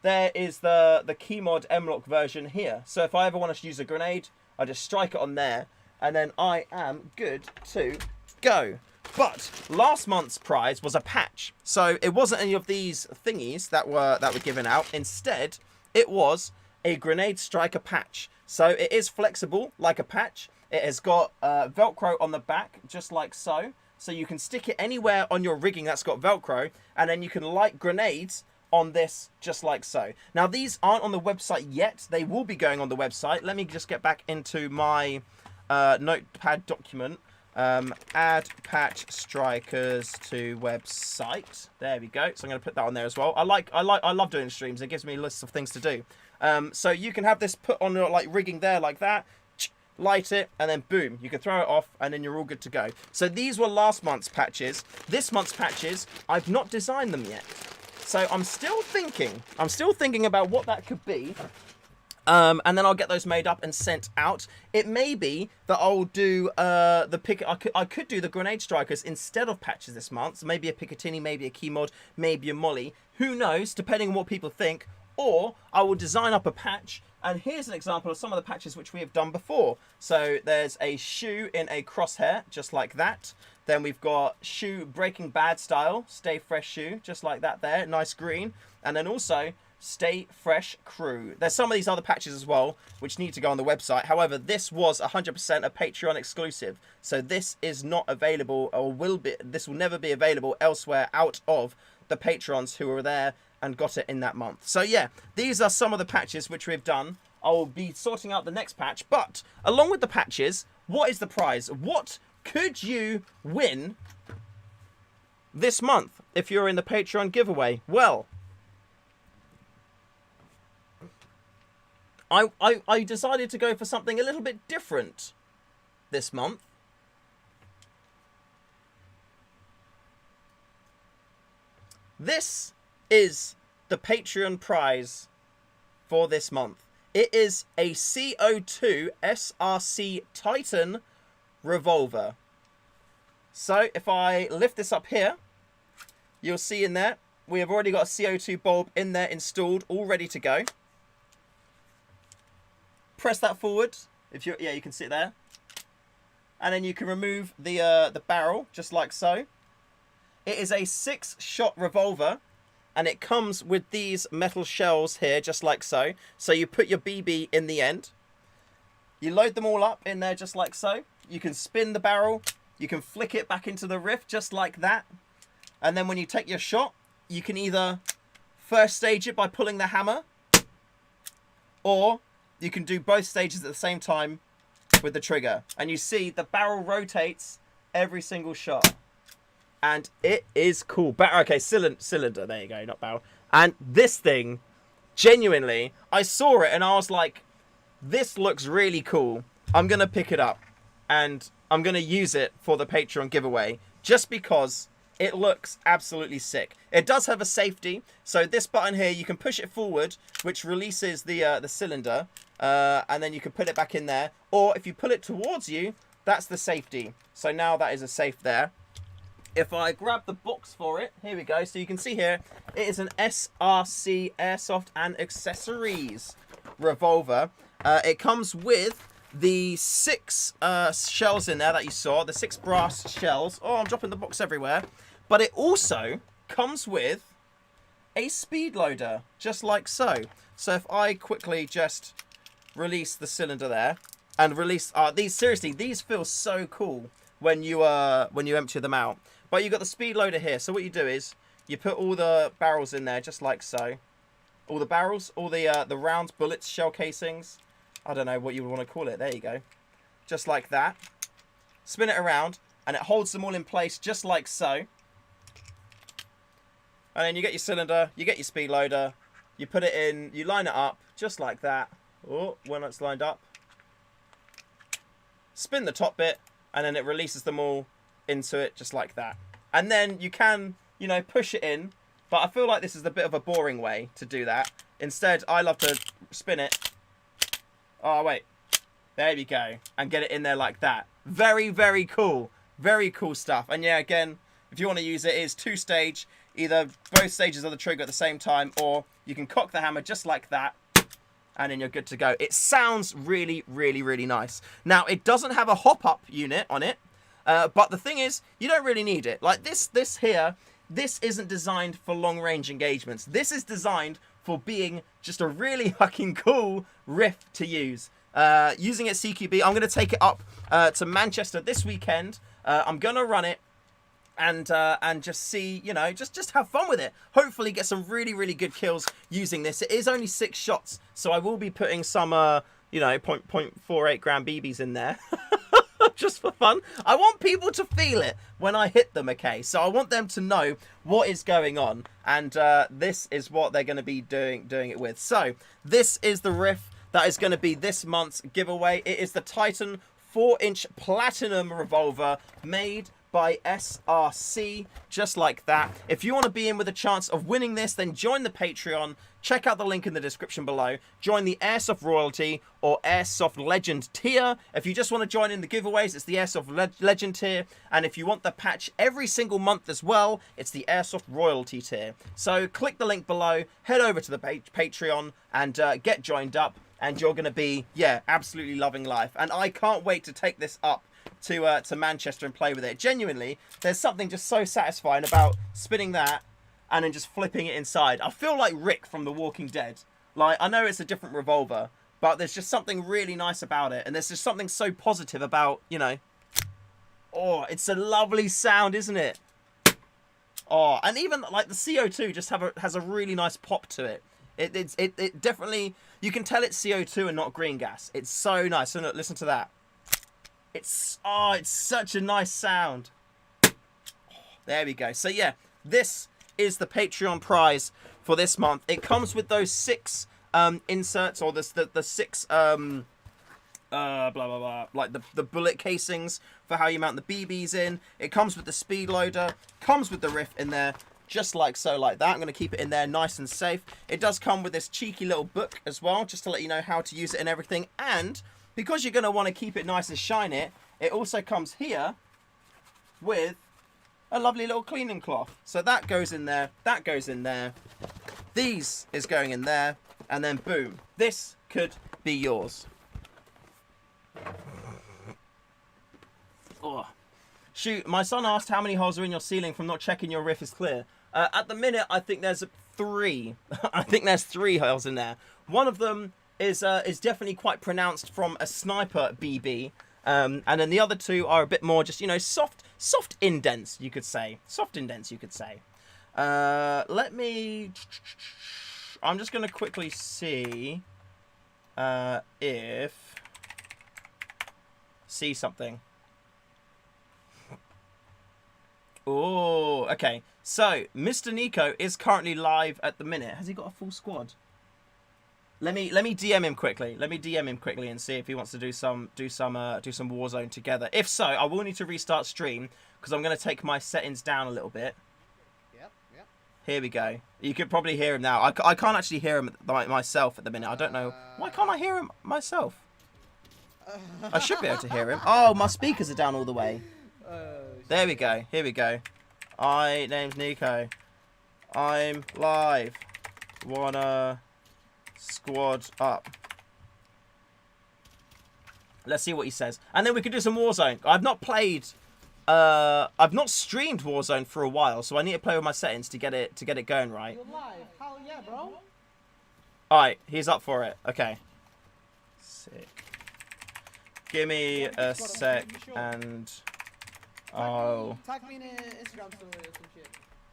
there is the Keymod M-Lock version here. So if I ever want to use a grenade, I just strike it on there, and then I am good to go. But last month's prize was a patch. So it wasn't any of these thingies that were given out. Instead, it was a grenade striker patch. So it is flexible like a patch. It has got Velcro on the back, just like so. So you can stick it anywhere on your rigging that's got Velcro, and then you can light grenades on this just like so. Now these aren't on the website yet. They will be going on the website. Let me just get back into my notepad document. Add patch strikers to website. There we go. So I'm going to put that on there as well. I love doing streams. It gives me lists of things to do. So you can have this put on your rigging there like that. Light it, and then boom, you can throw it off, and then you're all good to go. So these were last month's patches. This month's patches, I've not designed them yet. So I'm still thinking about what that could be. And then I'll get those made up and sent out. It may be that I'll do I could do the grenade strikers instead of patches this month. So maybe a Picatinny, maybe a Keymod, maybe a Molly. Who knows, depending on what people think. Or I will design up a patch. And here's an example of some of the patches which we have done before. So there's a shoe in a crosshair, just like that. Then we've got shoe Breaking Bad style, Stay Fresh shoe, just like that there, nice green. And then also Stay Fresh Crew. There's some of these other patches as well, which need to go on the website. However, this was 100% a Patreon exclusive. So this is not available, or this will never be available elsewhere out of the patrons who were there and got it in that month. So yeah, these are some of the patches which we've done. I'll be sorting out the next patch. But along with the patches, what is the prize? What could you win this month if you're in the Patreon giveaway? Well, I decided to go for something a little bit different this month. This is the Patreon prize for this month. It is a CO2 SRC Titan revolver. So if I lift this up here, you'll see in there, we have already got a CO2 bulb in there installed, all ready to go. Press that forward. You can see it there. And then you can remove the barrel, just like so. It is a 6-shot revolver, and it comes with these metal shells here, just like so. So you put your BB in the end. You load them all up in there, just like so. You can spin the barrel. You can flick it back into the rift, just like that. And then when you take your shot, you can either first stage it by pulling the hammer, or you can do both stages at the same time with the trigger. And you see the barrel rotates every single shot. And it is cool. Okay, cylinder. There you go, not barrel. And this thing, genuinely, I saw it and I was like, this looks really cool. I'm going to pick it up. And I'm going to use it for the Patreon giveaway. Just because it looks absolutely sick. It does have a safety. So this button here, you can push it forward, which releases the cylinder. And then you can put it back in there. Or if you pull it towards you, that's the safety. So now that is a safe there. If I grab the box for it, here we go. So you can see here, it is an SRC Airsoft and Accessories revolver. It comes with the 6 shells in there that you saw, the 6 brass shells. Oh, I'm dropping the box everywhere. But it also comes with a speed loader, just like so. So if I quickly just release the cylinder there and release these feel so cool when you empty them out. But you've got the speed loader here. So what you do is you put all the barrels in there, just like so. All the barrels, all the rounds, bullets, shell casings. I don't know what you would want to call it. There you go. Just like that. Spin it around, and it holds them all in place, just like so. And then you get your cylinder, you get your speed loader, you put it in, you line it up, just like that. Oh, when it's lined up. Spin the top bit, and then it releases them all into it, just like that. And then you can, push it in, but I feel like this is a bit of a boring way to do that. Instead, I love to spin it. Oh, wait. There we go. And get it in there like that. Very, very cool. Very cool stuff. And yeah, again, if you want to use it, it is 2-stage. Either both stages of the trigger at the same time, or you can cock the hammer just like that, and then you're good to go. It sounds really, really, really nice. Now, it doesn't have a hop-up unit on it, but the thing is, you don't really need it. Like this here, this isn't designed for long-range engagements. This is designed for being just a really fucking cool riff to use. Using it CQB, I'm going to take it up to Manchester this weekend. I'm going to run it and just see, just have fun with it. Hopefully get some really, really good kills using this. It is only 6 shots, so I will be putting some, 0.48 gram BBs in there. Just for fun. I want people to feel it when I hit them, okay? So I want them to know what is going on, and this is what they're going to be doing it with. So this is the riff that is going to be this month's giveaway. It is the Titan 4-inch Platinum revolver made by SRC, just like that. If you want to be in with a chance of winning this, then join the Patreon. Check out the link in the description below. Join the Airsoft Royalty or Airsoft Legend tier. If you just want to join in the giveaways, it's the Airsoft Legend tier. And if you want the patch every single month as well, it's the Airsoft Royalty tier. So click the link below, head over to the Patreon and get joined up. And you're going to be, absolutely loving life. And I can't wait to take this up to Manchester and play with it. Genuinely, there's something just so satisfying about spinning that and then just flipping it inside. I feel like Rick from The Walking Dead. Like, I know it's a different revolver, but there's just something really nice about it. And there's just something so positive about, you know... Oh, it's a lovely sound, isn't it? Oh, and even, like, the CO2 just has a really nice pop to it. It definitely... You can tell it's CO2 and not green gas. It's so nice. So look, listen to that. It's such a nice sound. There we go. So yeah, this is the Patreon prize for this month. It comes with those 6 inserts, or the 6 blah blah blah, like the bullet casings for how you mount the BBs in. It comes with the speed loader, comes with the riff in there, just like so, like that. I'm going to keep it in there nice and safe. It does come with this cheeky little book as well, just to let you know how to use it and everything. And because you're going to want to keep it nice and shine it also comes here with a lovely little cleaning cloth. So that goes in there, that goes in there, these is going in there, and then boom, this could be yours. Oh. Shoot, my son asked how many holes are in your ceiling from not checking your riff is clear. At the minute, I think there's 3. I think there's 3 holes in there. One of them is definitely quite pronounced from a sniper BB. And then the other 2 are a bit more just, you know, soft indents, you could say. Soft indents, you could say. I'm just going to quickly see if... See something. Oh, okay. So, Mr. Nico is currently live at the minute. Has he got a full squad? Let me DM him quickly. Let me DM him quickly and see if he wants to do some Warzone together. If so, I will need to restart stream because I'm going to take my settings down a little bit. Yep. Here we go. You could probably hear him now. I can't actually hear him myself at the minute. I don't know. Why can't I hear him myself? I should be able to hear him. Oh, my speakers are down all the way. There we go. Here we go. Name's Nico. I'm live. Wanna squad up. Let's see what he says. And then we can do some Warzone. I've not streamed Warzone for a while, so I need to play with my settings to get it going right. You're live. Hell yeah, bro. Alright, he's up for it. Okay. Sick. Give me a sec and I'll... Tag me in Instagram story or some shit.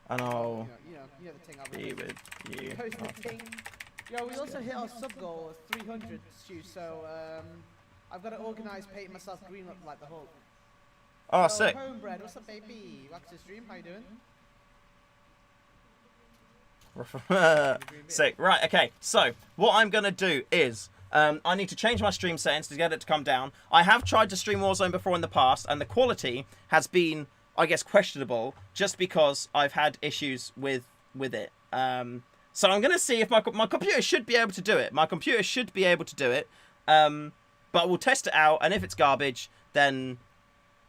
And I'll you know the thing be with you. Post the thing. Yo, we also hit our sub goal of 300, Stu, so I've got to organise painting myself green like the Hulk. Oh, Yo, sick. Homebred, what's up, baby? Welcome to the stream, how you doing? Sick. Right, okay. So, what I'm going to do is... I need to change my stream settings to get it to come down. I have tried to stream Warzone before in the past, and the quality has been, I guess, questionable, just because I've had issues with it. So I'm going to see if my computer should be able to do it. My computer should be able to do it, but we'll test it out, and if it's garbage, then,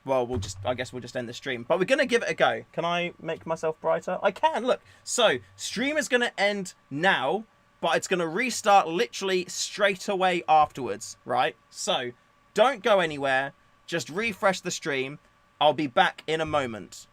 well, I guess we'll just end the stream. But we're going to give it a go. Can I make myself brighter? I can, look. So, stream is going to end now, but it's going to restart literally straight away afterwards, right? So, don't go anywhere. Just refresh the stream. I'll be back in a moment.